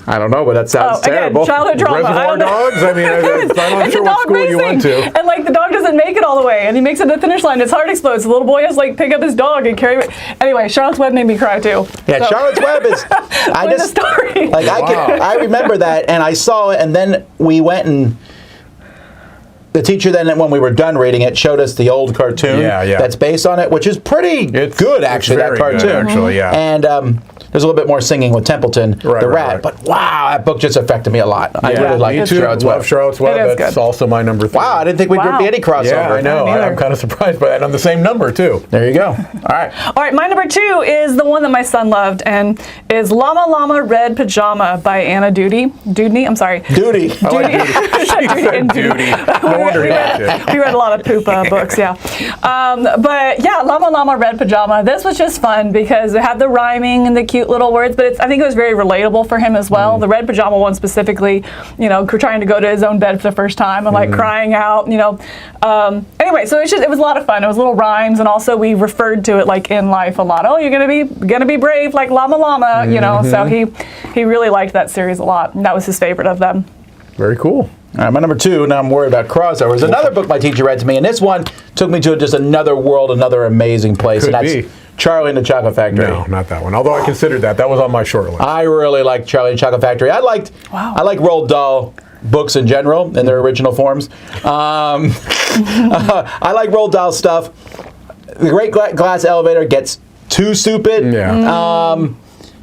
I don't know, but that sounds terrible. Again, childhood trauma. Reservoir Dogs? I mean, I'm not sure what school you went to. And like the dog doesn't make it all the way, and he makes it to the finish line. His heart explodes. The little boy has to like pick up his dog and carry it. Anyway, Charlotte's Web made me cry too. Yeah, So- Charlotte's Web is. I With just the story. like I remember that, and I saw it, and then we went and. The teacher then, when we were done reading it, showed us the old cartoon that's based on it, which is pretty good, actually, that cartoon. Good, actually, yeah. And there's a little bit more singing with Templeton, the rat. But wow, that book just affected me a lot. I really like Me too. Charlotte's Web. Love Charlotte's Web. It is That's good. also my number 3. Wow, I didn't think we'd be any crossover. Yeah, I know. I'm kind of surprised by that. On the same number, too. There you go. All right. All right, my number 2 is the one that my son loved, and is Llama Llama Red Pajama by Anna Dewdney. I'm sorry. Duty. I like Duty. and Duty. No wonder he liked it. We read a lot of poop books, yeah. But yeah, Llama Llama Red Pajama. This was just fun because it had the rhyming and the cute little words, but I think it was very relatable for him as well. The Red Pajama one specifically, trying to go to his own bed for the first time and like crying out, Anyway, so it was a lot of fun. It was little rhymes, and also we referred to it like in life a lot. Oh, you're gonna be brave like Llama Llama, So he really liked that series a lot, and that was his favorite of them. Very cool. All right, my number 2, now I'm worried about crossovers. Another book my teacher read to me, and this one took me to just another world, another amazing place, Could and that's be. Charlie and the Chocolate Factory. No, not that one. Although I considered that. That was on my short list. I really liked Charlie and the Chocolate Factory. I like Roald Dahl books in general, in their original forms. I like Roald Dahl stuff. The Great Glass Elevator gets too stupid. Yeah.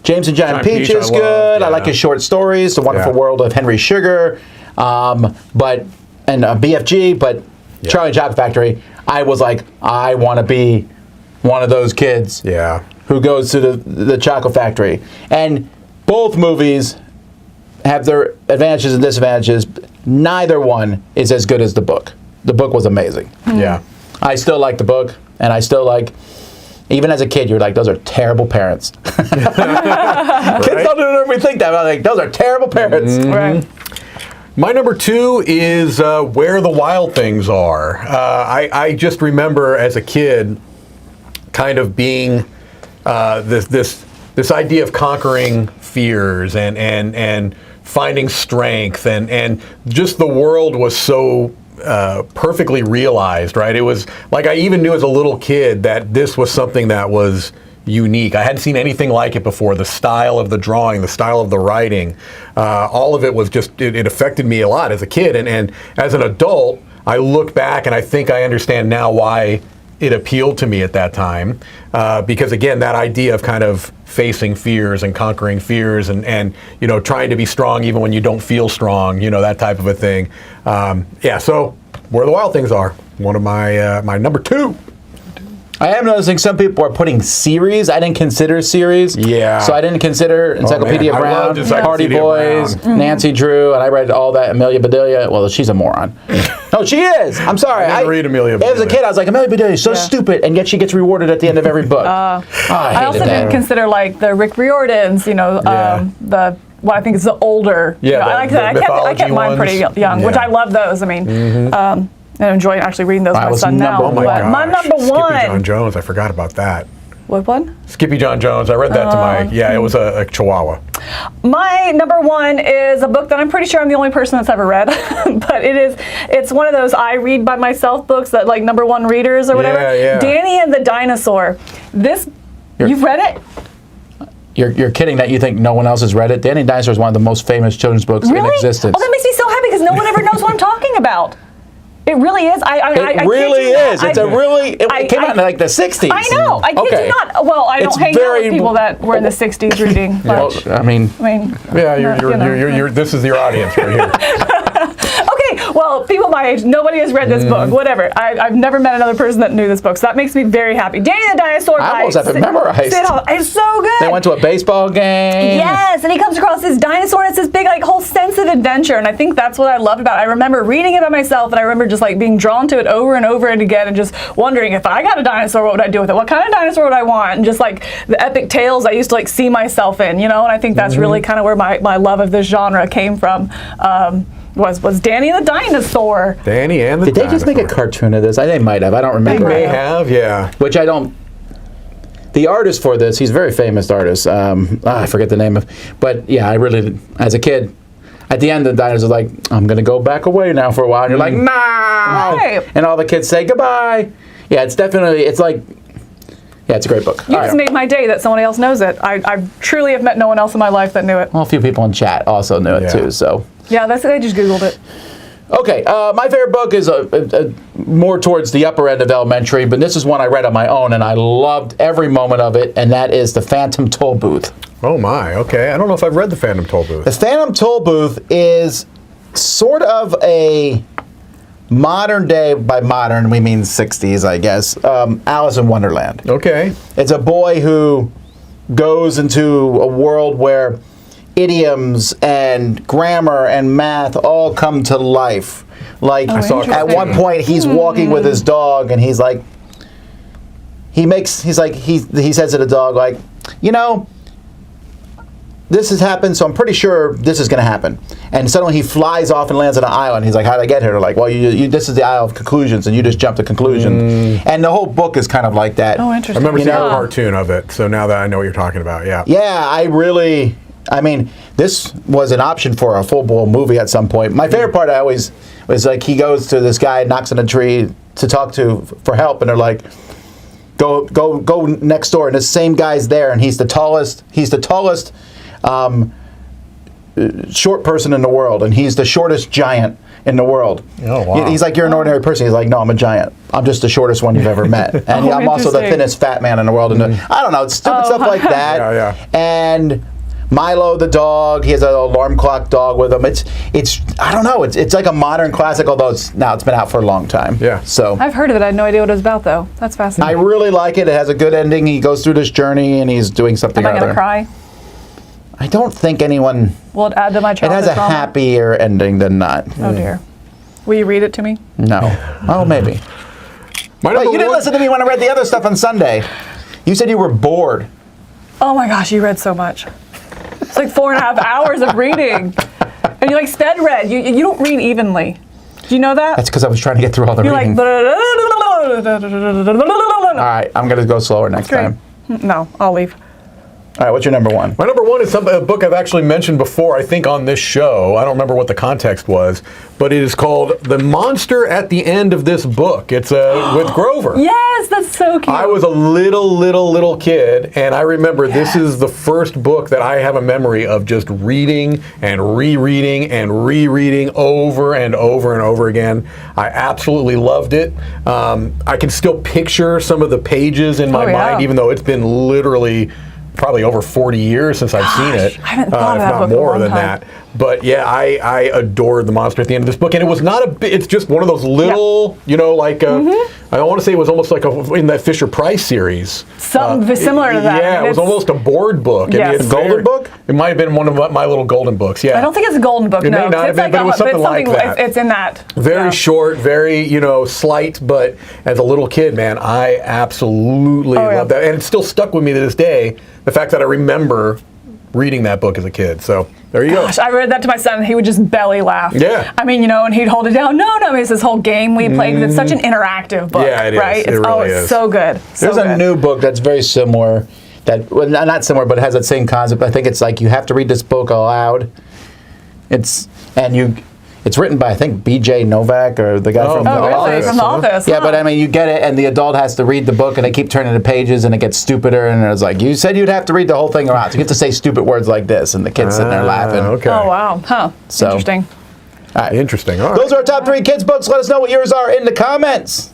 James and Giant Peach is I love, good. I like his short stories, The Wonderful World of Henry Sugar, and BFG, but Charlie and the Chocolate Factory, I was like, I want to be one of those kids who goes to the chocolate factory. And both movies have their advantages and disadvantages. Neither one is as good as the book. The book was amazing. Yeah. I still like the book, and I still like, even as a kid, you're like, those are terrible parents. Kids don't ever think that. I'm like, those are terrible parents. Right. My number 2 is Where the Wild Things Are. I just remember as a kid kind of being this idea of conquering fears and finding strength and just the world was so perfectly realized, right? It was like I even knew as a little kid that this was something that was unique. I hadn't seen anything like it before. The style of the drawing, the style of the writing, all of it was just, it affected me a lot as a kid. And as an adult, I look back and I think I understand now why it appealed to me at that time. Because again, that idea of kind of facing fears and conquering fears and you know, trying to be strong even when you don't feel strong, you know, that type of a thing. Yeah, so Where the Wild Things Are, one of my number 2. I am noticing some people are putting series. I didn't consider series. Yeah. So I didn't consider Encyclopedia I Brown, loved Encyclopedia Hardy Boys, Brown. Nancy Drew, and I read all that. Amelia Bedelia. Well, she's a moron. No, she is. I'm sorry. I didn't read Amelia As a Bedelia. kid, I was like, Amelia Bedelia is so stupid, and yet she gets rewarded at the end of every book. I I also hated that. didn't consider like the Rick Riordans, you know, Yeah. the what I think is the older. Yeah, you know, the- I like the that. I mythology kept mine pretty ones. young, which Yeah. I love those. I mean, I enjoy actually reading those with I my was son now. number- Oh my But gosh. my number Skippy John one. Jones, I forgot about that. What one? Skippy John Jones, I read that to my, it was a Chihuahua. My number one is a book that I'm pretty sure I'm the only person that's ever read, but it's one of those I read by myself books that like number one readers or whatever. Yeah, yeah. Danny and the Dinosaur. You've read it? You're kidding that you think no one else has read it? Danny and Dinosaur is one of the most famous children's books in existence. Oh, that makes me so happy because no one ever knows what I'm talking about. It really is. I It really is. It's a really. It came out in like the 60s. I know. I kid you not. Well, I It's don't hang out very- with people that were in the 60s reading Well, much. I mean, Yeah, you know. this is your audience right here. Okay, well, people my age, nobody has read this book. Whatever. I've never met another person that knew this book, so that makes me very happy. Danny the Dinosaur. I by almost have it memorized. Sid Hall. It's so good. they went to a baseball game. Yes, and he comes across this dinosaur, and it's this big, like, whole sense of adventure, and I think that's what I loved about it. I remember reading it by myself, and I remember just, like, being drawn to it over and over and again, and just wondering if I got a dinosaur, what would I do with it? What kind of dinosaur would I want? And just, like, the epic tales I used to, like, see myself in, you know, and I think that's really kind of where my love of this genre came from, was Danny the Dinosaur. Danny and the Did they just make a cartoon of this? They might have. I don't remember. They have, yeah. Which I don't. The artist for this, he's a very famous artist. I forget the name of. But yeah, I really, as a kid, at the end, the dinosaur's like, I'm going to go back away now for a while. And you're like, no! Right. And all the kids say goodbye. Yeah, it's definitely, it's like, yeah, it's a great book. You All just right. made my day that someone else knows it. I truly have met no one else in my life that knew it. Well, a few people in chat also knew it Yeah. too, so. Yeah, I just Googled it. Okay, my favorite book is more towards the upper end of elementary, but this is one I read on my own, and I loved every moment of it, and that is The Phantom Toll Booth. Oh my, okay. I don't know if I've read The Phantom Toll Booth. The Phantom Toll Booth is sort of a modern day, by modern we mean 60s, I guess, Alice in Wonderland. Okay. It's a boy who goes into a world where idioms and grammar and math all come to life. Like at one point he's walking with his dog and he's like, he says to the dog, like, you know, this has happened, so I'm pretty sure this is going to happen. And suddenly he flies off and lands on an island. He's like, how did I get here? They're like, well, this is the Isle of Conclusions, and you just jumped to conclusion. And the whole book is kind of like that. Oh, I interesting. remember seeing know- a cartoon of it, so now that I know what you're talking about, yeah. Yeah, I mean, this was an option for a full-blown movie at some point. My favorite part was like he goes to this guy, knocks on a tree to talk to for help, and they're like, go next door, and the same guy's there, and he's the tallest short person in the world, and he's the shortest giant in the world. Oh, wow. He's like, you're an ordinary person. He's like, no, I'm a giant. I'm just the shortest one you've ever met. And I'm also the interesting. thinnest fat man in the world. And I don't know, it's stupid stuff like that. Yeah, yeah. And Milo the dog. He has an alarm clock dog with him. It's I don't know. It's like a modern classic, although it's been out for a long time. Yeah. So I've heard of it. I had no idea what it was about, though. That's I fascinating. really like it. It has a good ending. He goes through this journey and he's doing something Am I or going to other. cry? I don't think anyone. Will it add to my It childhood has a trauma? happier ending than not. Oh, dear. Will you read it to me? No. Oh, maybe. My Wait, number you didn't one- listen to me when I read the other stuff on Sunday. You said you were bored. Oh, my gosh, you read so much. It's like 4.5 hours of reading. And you sped read. You don't read evenly. Do you know that? That's because I was trying to get through all the You're reading. All like... right, I'm going to go slower next time. No, I'll leave. All right, what's your number one? My number one is a book I've actually mentioned before, I think on this show. I don't remember what the context was, but it is called The Monster at the End of This Book. It's with Grover. Yes, that's so cute. I was a little kid, and I remember this is the first book that I have a memory of just reading and rereading and rereading over and over and over again. I absolutely loved it. I can still picture some of the pages in my mind, even though it's been literally probably over 40 years since I've seen it. I haven't thought of if that not book in a more long than time. that. But yeah, I adored The Monster at the End of this book, and it was not it's just one of those little, I don't want to say it was almost like in that Fisher Price series. Something similar to that. Yeah, it was almost a board book. Yes. It's A golden book? It might have been one of my little golden books. Yeah. I don't think it's a golden book, It may no. not have It's been, but it was something like that. It's in that. Very Yeah. short, very, slight, but as a little kid, man, I absolutely loved that. And it still stuck with me to this day, the fact that I remember reading that book as a kid. So there you go. Gosh, I read that to my son and he would just belly laugh. Yeah. I mean, and he'd hold it down. No, it's this whole game we played. It's such an interactive book. Yeah, it is. Right? It really it's is. so good. There's a new book that's very similar. Not similar, but it has that same concept. I think it's like you have to read this book aloud. It's written by, I think, B.J. Novak or the guy from The really? Office. From The Office. Yeah, huh? but I mean, you get it, and the adult has to read the book, and they keep turning the pages, and it gets stupider, and it's like, you said you'd have to read the whole thing around, so you get to say stupid words like this, and the kid's sitting there laughing. Okay. Oh, wow. Huh. So- Interesting. All right. Interesting. All right. Those are our top 3 kids' books. Let us know what yours are in the comments.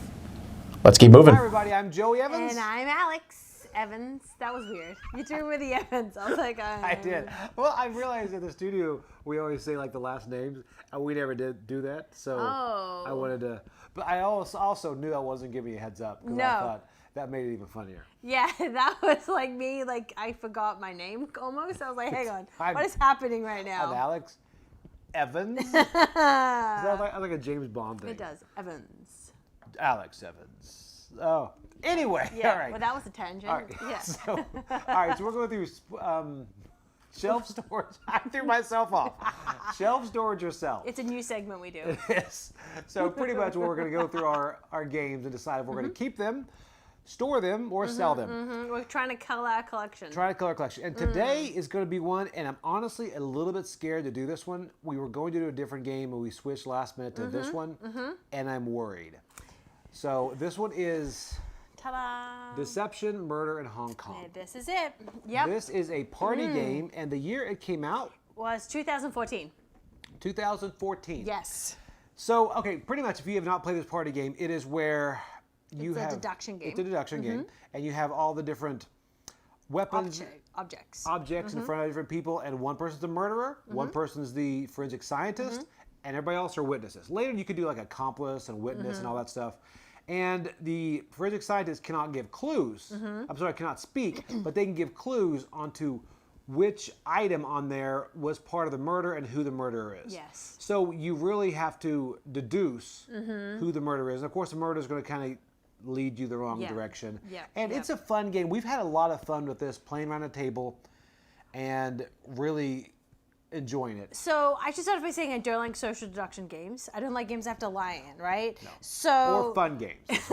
Let's keep moving. Hi everybody, I'm Joey Evans. And I'm Alex Evans. That was weird. You threw me the Evans. I was like, I did. Well, I realized in the studio we always say like the last names, and we never did do that. So I wanted to, but I also knew I wasn't giving you a heads up because I thought that made it even funnier. Yeah, that was like me. Like I forgot my name almost. I was like, hang on, what is happening right I'm now? Alex Evans. Sounds like a James Bond thing. It does. Evans. Alex Evans. Oh. Anyway, Yeah. all right. Well, that was a tangent. All right. Yeah. So, all right. So we're going through shelf storage. I threw myself off. Shelf storage yourself. It's a new segment we do. Yes. So pretty much what we're going to go through our games and decide if we're going to keep them, store them, or sell them. We're trying to cull our collection. Try to color collection. And today is going to be one, and I'm honestly a little bit scared to do this one. We were going to do a different game, and we switched last minute to this one, and I'm worried. So this one is Ta-da! Deception, Murder in Hong Kong. This is it. Yep. This is a party game, and the year it came out, Was 2014. 2014. Yes. So, okay, pretty much if you have not played this party game, it is where you It's a have... deduction game. It's a deduction game, and you have all the different weapons, Objects. objects in front of different people, and one person's the murderer, one person's the forensic scientist, and everybody else are witnesses. Later, you could do like accomplice and witness and all that stuff. And the forensic scientist cannot give clues. I'm sorry, cannot speak, but they can give clues onto which item on there was part of the murder and who the murderer is. Yes. So you really have to deduce who the murderer is. And of course, the murderer is going to kind of lead you the wrong direction. Yeah. And it's a fun game. We've had a lot of fun with this, playing around a table and really enjoying it. So I should start by saying I don't like social deduction games. I don't like games I have to lie in, right? No. So Or fun games. That's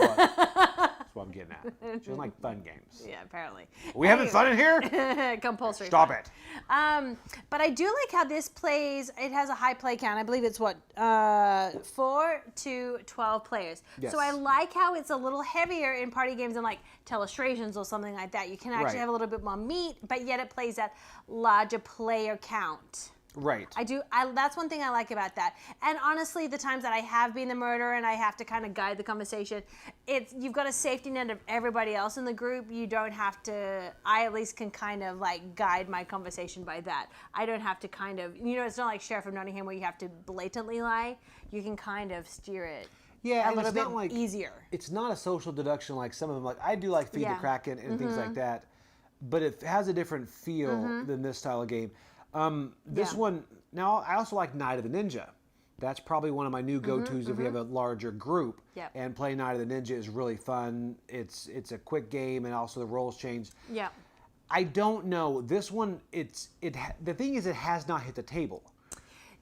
what I'm getting at. She doesn't like fun games. yeah, apparently. Are we having fun in here? Compulsory. Stop fun. it. But I do like how this plays. It has a high play count. I believe it's 4 to 12 players. Yes. So I like how it's a little heavier in party games than like Telestrations or something like that. You can actually Right. have a little bit more meat, but yet it plays that larger player count. Right. That's one thing I like about that. And honestly, the times that I have been the murderer and I have to kind of guide the conversation, you've got a safety net of everybody else in the group. You don't have to. I at least can kind of like guide my conversation by that. I don't have to kind of, it's not like Sheriff of Nottingham where you have to blatantly lie. You can kind of steer it. Yeah, a little bit easier. It's not a social deduction like some of them. Like I do like Feed the Kraken and things like that, but it has a different feel than this style of game. This one, now I also like Night of the Ninja. That's probably one of my new go-tos if we have a larger group. Yep. And playing Night of the Ninja is really fun. It's a quick game and also the roles change. Yeah. I don't know. This one, the thing is it has not hit the table.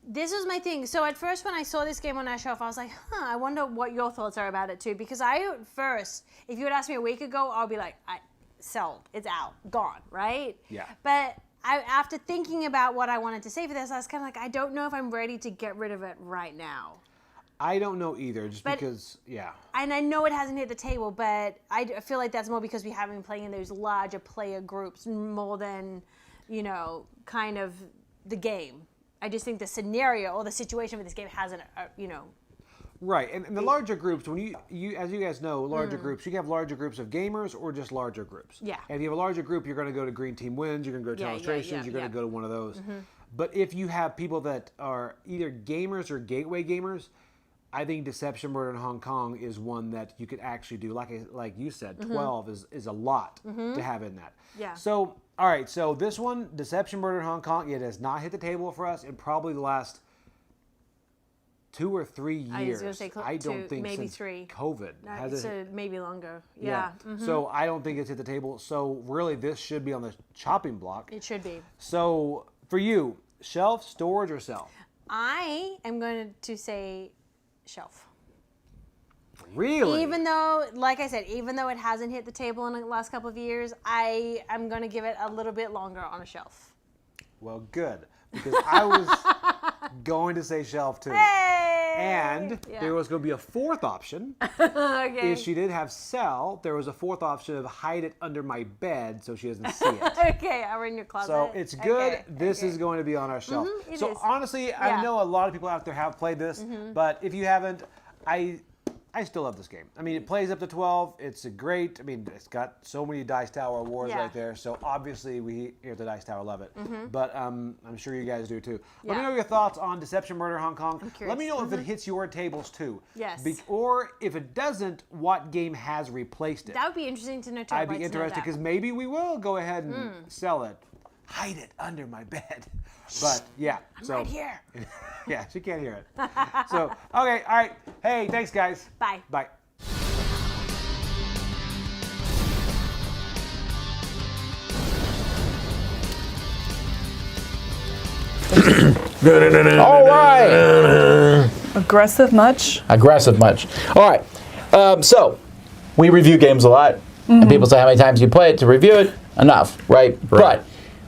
This was my thing. So at first when I saw this game on our shelf, I was like, I wonder what your thoughts are about it too. Because at first, if you had asked me a week ago, I'll be like, sold. It's out. Gone. Right? Yeah. But after thinking about what I wanted to say for this, I was kind of like, I don't know if I'm ready to get rid of it right now. I don't know either, because, And I know it hasn't hit the table, but I feel like that's more because we haven't been playing in those larger player groups more than, kind of the game. I just think the scenario or the situation for this game hasn't, Right, and the larger groups, when you as you guys know, larger groups, you can have larger groups of gamers or just larger groups. Yeah. And if you have a larger group, you're going to go to Green Team Wins, you're going to go to Illustrations, you're going to go to one of those. But if you have people that are either gamers or gateway gamers, I think Deception, Murder in Hong Kong is one that you could actually do. Like you said, 12 is a lot to have in that. Yeah. So, all right, so this one, Deception, Murder in Hong Kong, it has not hit the table for us in probably the last 2 or 3 years. I was going to say I don't think maybe since 3. COVID. So maybe longer. Yeah. So I don't think it's hit the table. So really, this should be on the chopping block. It should be. So for you, shelf, storage, or sell? I am going to say shelf. Really? Even though, like I said, even though it hasn't hit the table in the last couple of years, I am going to give it a little bit longer on a shelf. Well, good. Because I was going to say shelf too. Hey! And there was going to be a fourth option. Okay. If she did have sell, there was a fourth option of hide it under my bed so she doesn't see it. Okay, I'm in your closet. So it's good. Okay, This is going to be on our shelf. It So is. honestly, I know a lot of people out there have played this, but if you haven't, I still love this game. I mean, it plays up to 12. It's great. I mean, it's got so many Dice Tower awards right there. So obviously, we here at the Dice Tower love it. But I'm sure you guys do too. Let me know your thoughts on Deception, Murder, Hong Kong. Let me know if it hits your tables too. Yes. Or if it doesn't, what game has replaced it? That would be interesting to know too. I'd be interested because maybe we will go ahead and sell it. Hide it under my bed. But yeah. I'm right here. Yeah, she can't hear it. So, okay, all right. Hey, thanks, guys. Bye. Bye. All right. Aggressive much? Aggressive much. All right. So we review games a lot, and people say how many times you play it to review it. Enough, right? But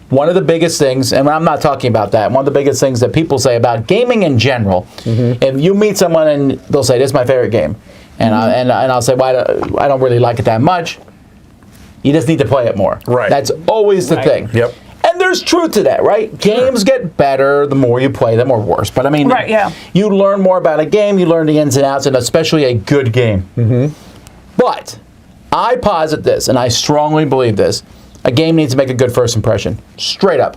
one of the biggest things, and I'm not talking about that, one of the biggest things that people say about gaming in general, if you meet someone and they'll say, this is my favorite game, and I'll say, well, I don't really like it that much, you just need to play it more. Right. That's always the thing. Yep. And there's truth to that, right? Games get better the more you play them or worse. But I mean, you learn more about a game, you learn the ins and outs, and especially a good game. But I posit this, and I strongly believe this, a game needs to make a good first impression. Straight up.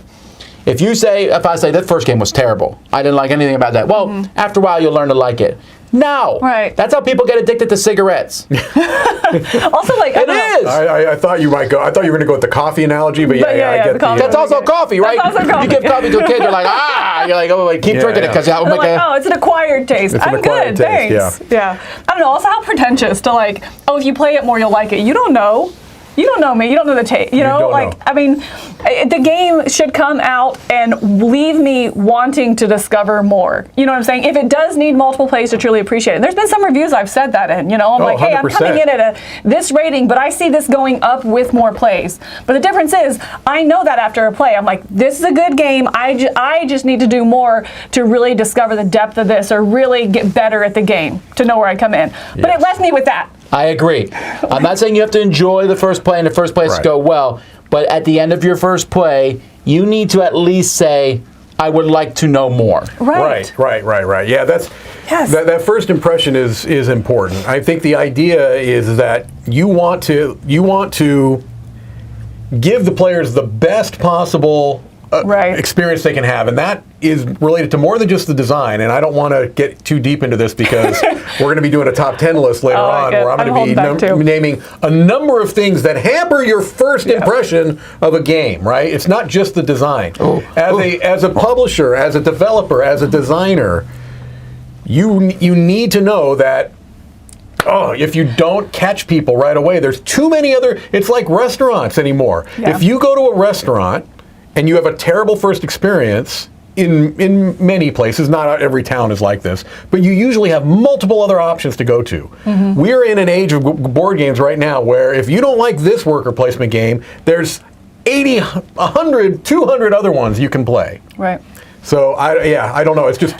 If I say that first game was terrible, I didn't like anything about that, well, after a while you'll learn to like it. No. Right. That's how people get addicted to cigarettes. Also, like, It is. I thought you might go. I thought you were going to go with the coffee analogy, but I get the coffee. That's also coffee, right? That's also coffee. You give coffee to a kid, you're like, you're like, oh, keep drinking it because that will They're make like, oh, it's an acquired taste. It's an I'm acquired good, taste, thanks. Yeah. I don't know. Also, how pretentious to like, oh, if you play it more, you'll like it. You don't know. You don't know me. You don't know the taste. You know, like, I mean, the game should come out and leave me wanting to discover more. You know what I'm saying? If it does need multiple plays to truly appreciate it. And there's been some reviews I've said that in. You know, I'm like, hey, I'm 100%. coming in at this rating, but I see this going up with more plays. But the difference is, I know that after a play, I'm like, this is a good game. I just need to do more to really discover the depth of this or really get better at the game to know where I come in. But it left me with that. I agree. I'm not saying you have to enjoy the first play and the first plays go well, but at the end of your first play, you need to at least say, I would like to know more. Right. Right. Yeah, Yes. that first impression is important. I think the idea is that you want to give the players the best possible experience they can have, and that is related to more than just the design. And I don't want to get too deep into this because we're going to be doing a top 10 list later on, where I'm going to be naming a number of things that hamper your first impression of a game. Right? It's not just the design. As a publisher, as a developer, as a designer, you need to know that. If you don't catch people right away, there's too many other. It's like restaurants anymore. Yeah. If you go to a restaurant and you have a terrible first experience, in many places, not every town is like this, but you usually have multiple other options to go to. We're in an age of board games right now where if you don't like this worker placement game, there's 80, 100, 200 other ones you can play. Right. So I don't know. It's just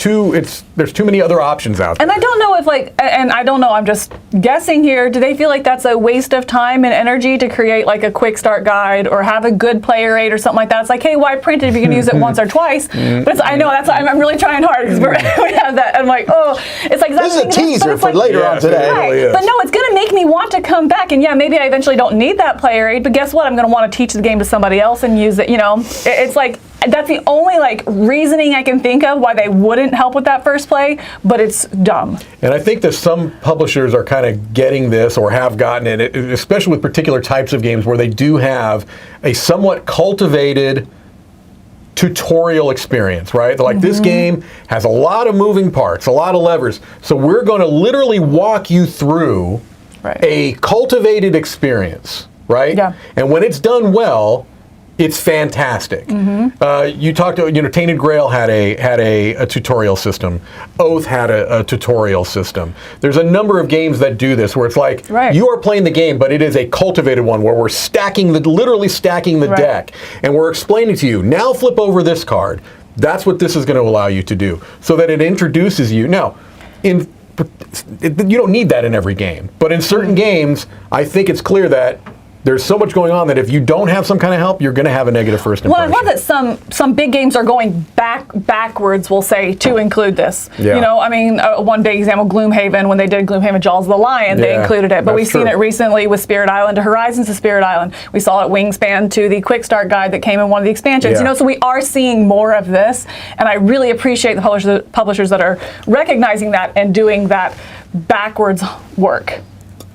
there's too many other options out there. And I don't know if I don't know. I'm just guessing here. Do they feel like that's a waste of time and energy to create like a quick start guide or have a good player aid or something like that? It's like, hey, why print it if you can use it once or twice? But I know I'm really trying hard because we have that. I'm like, it's like this is a teaser for later on today. Right. But no, it's going to make me want to come back. And yeah, maybe I eventually don't need that player aid. But guess what? I'm going to want to teach the game to somebody else and use it. It's like. That's the only reasoning I can think of why they wouldn't help with that first play, but it's dumb. And I think that some publishers are kind of getting this or have gotten it, especially with particular types of games where they do have a somewhat cultivated tutorial experience, right? They're like, this game has a lot of moving parts, a lot of levers, so we're going to literally walk you through a cultivated experience, right? Yeah. And when it's done well, it's fantastic. You talked to, Tainted Grail had a tutorial system. Oath had a tutorial system. There's a number of games that do this where it's like you are playing the game, but it is a cultivated one where we're literally stacking the deck, and we're explaining to you, now flip over this card. That's what this is going to allow you to do, so that it introduces you. Now, you don't need that in every game, but in certain games, I think it's clear that there's so much going on that if you don't have some kind of help, you're going to have a negative first impression. Well, I love that some big games are going backwards, we'll say, to include this. Yeah. One big example, Gloomhaven, when they did Gloomhaven Jaws of the Lion, they included it. But we've seen it recently with Spirit Island to Horizons to Spirit Island. We saw it Wingspan to the Quick Start Guide that came in one of the expansions. So we are seeing more of this, and I really appreciate the publishers that are recognizing that and doing that backwards work.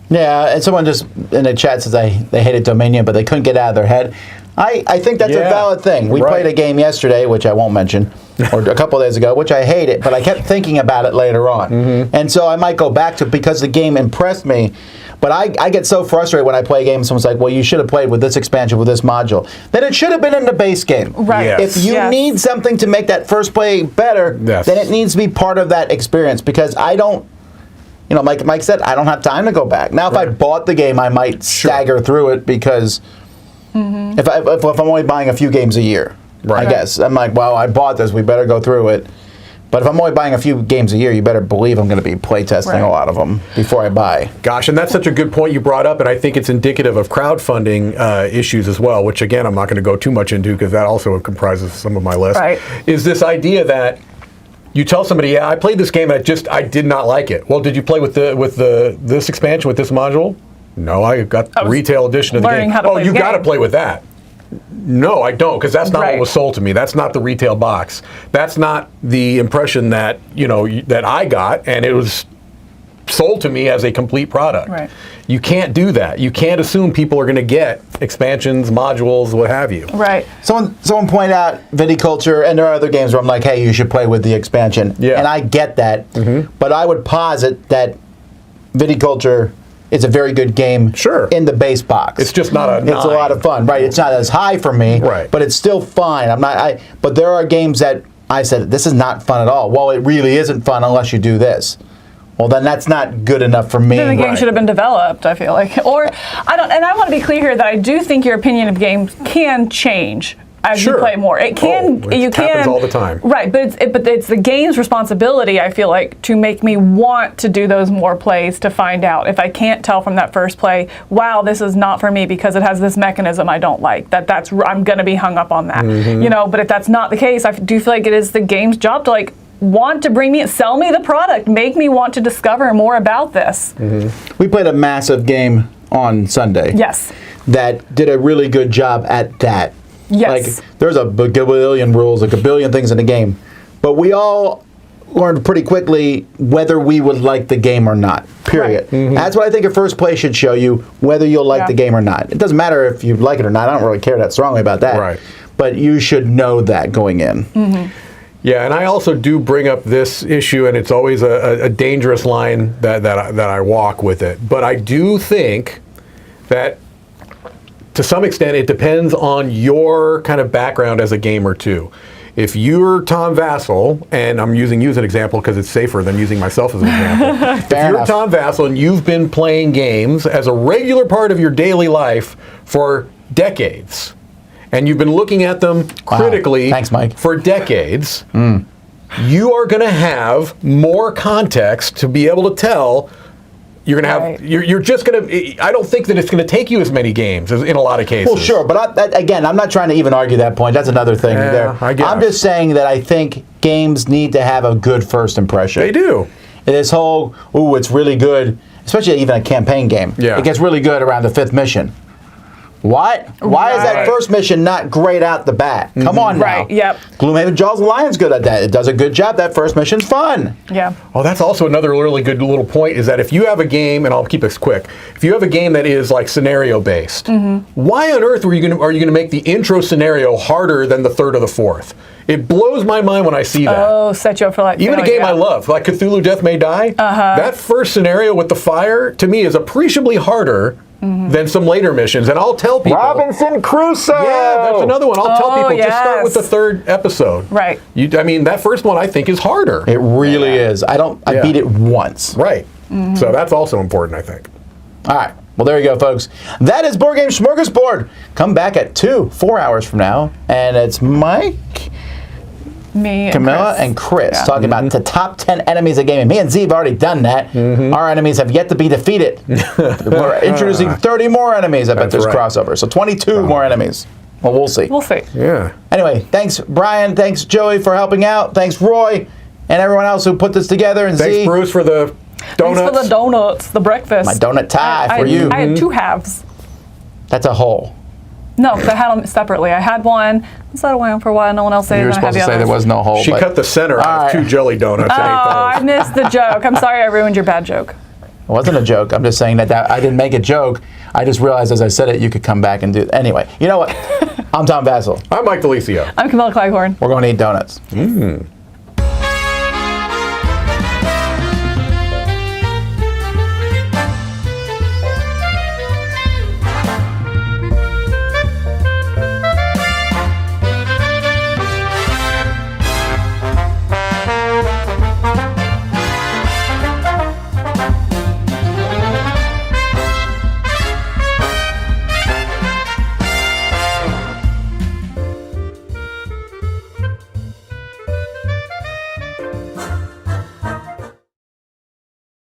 Yeah, and someone just in the chat says they hated Dominion, but they couldn't get it out of their head. I think that's a valid thing. We played a game yesterday, which I won't mention, or a couple of days ago, which I hated, but I kept thinking about it later on. And so I might go back to it because the game impressed me. But I get so frustrated when I play a game and someone's like, well, you should have played with this expansion, with this module. Then it should have been in the base game. Right. Yes. If you need something to make that first play better, then it needs to be part of that experience, because I don't, like Mike said, I don't have time to go back. Now, if I bought the game, I might stagger through it, because if I'm only buying a few games a year, I guess, I'm like, well, I bought this, we better go through it. But if I'm only buying a few games a year, you better believe I'm going to be playtesting a lot of them before I buy. Gosh, and that's such a good point you brought up, and I think it's indicative of crowdfunding issues as well, which, again, I'm not going to go too much into because that also comprises some of my list, is this idea that you tell somebody, yeah, I played this game and I did not like it. Well, did you play with this expansion, with this module? No, I got the retail edition of the game. Oh, you got to play with that. No, I don't, because that's not what was sold to me. That's not the retail box. That's not the impression that that I got, and it was sold to me as a complete product. Right. You can't do that. You can't assume people are going to get expansions, modules, what have you. Right. Someone pointed out Viticulture, and there are other games where I'm like, hey, you should play with the expansion. Yeah. And I get that, but I would posit that Viticulture is a very good game in the base box. It's just not It's a lot of fun, right? It's not as high for me, but it's still fine. But there are games that I said, this is not fun at all. Well, it really isn't fun unless you do this. Well, then that's not good enough for me. Then the game should have been developed, I feel like. Or, I want to be clear here that I do think your opinion of games can change. as Sure. you play more. It can, you can. Happens all the time. Right, but it's the game's responsibility, I feel like, to make me want to do those more plays to find out. If I can't tell from that first play, wow, this is not for me because it has this mechanism I don't like, I'm going to be hung up on that. You know, but if that's not the case, I do feel like it is the game's job to like want to sell me the product, make me want to discover more about this. We played a massive game on Sunday. Yes. That did a really good job at that. Yes. Like, there's a billion rules, like a billion things in the game. But we all learned pretty quickly whether we would like the game or not, period. Right. That's what I think a first play should show you, whether you'll like the game or not. It doesn't matter if you like it or not. I don't really care that strongly about that. Right. But you should know that going in. Yeah, and I also do bring up this issue, and it's always a dangerous line that I walk with it. But I do think that, to some extent, it depends on your kind of background as a gamer, too. If you're Tom Vassell, and I'm using you as an example because it's safer than using myself as an example. If you're Tom Vassell and you've been playing games as a regular part of your daily life for decades, and you've been looking at them critically Thanks, Mike. for decades, you are going to have more context to be able to tell. You're going to have. You're just going to. I don't think that it's going to take you as many games as in a lot of cases. Well, sure, but again, I'm not trying to even argue that point. That's another thing there. I guess. I'm just saying that I think games need to have a good first impression. They do. And this whole, it's really good, especially even a campaign game. Yeah. It gets really good around the 5th mission. What? Why is that first mission not great out the bat? Come on now. Right, yep. Gloomhaven Jaws of the Lion's good at that. It does a good job. That first mission's fun. Yeah. Oh, that's also another really good little point, is that if you have a game, and I'll keep this quick, if you have a game that is like scenario based, why on earth are you going to make the intro scenario harder than the 3rd or the 4th? It blows my mind when I see that. Oh, set you up for like Even a game I love, like Cthulhu Death May Die, that first scenario with the fire, to me, is appreciably harder than some later missions. And I'll tell people... Robinson Crusoe! Yeah, that's another one. I'll tell people, just start with the 3rd episode. Right. I mean, that first one, I think, is harder. It really is. I beat it once. Right. So that's also important, I think. All right. Well, there you go, folks. That is Board Game Smorgasbord. Come back at 4 hours from now. And it's Mike, me, Camilla, and Chris talking about the top 10 enemies of gaming. Me and Z have already done that. Our enemies have yet to be defeated. We're introducing 30 more enemies. I bet there's crossover. So 22 more enemies. Well, we'll see. We'll see. Yeah. Anyway, thanks, Brian. Thanks, Joey, for helping out. Thanks, Roy, and everyone else who put this together. And Thanks, Z. Bruce, for the donuts. Thanks for the donuts, the breakfast. My donut tie for you. I had 2 halves. That's a whole. No, I had them separately. I had one. I sat away for a while. No one else ate it. You were and I had supposed the to say there others. was no hole. She cut the center out of 2 jelly donuts. Oh, I missed the joke. I'm sorry I ruined your bad joke. It wasn't a joke. I'm just saying that I didn't make a joke. I just realized as I said it, you could come back and do it. Anyway, you know what? I'm Tom Vassell. I'm Mike DeLisio. I'm Camilla Cleghorn. We're going to eat donuts.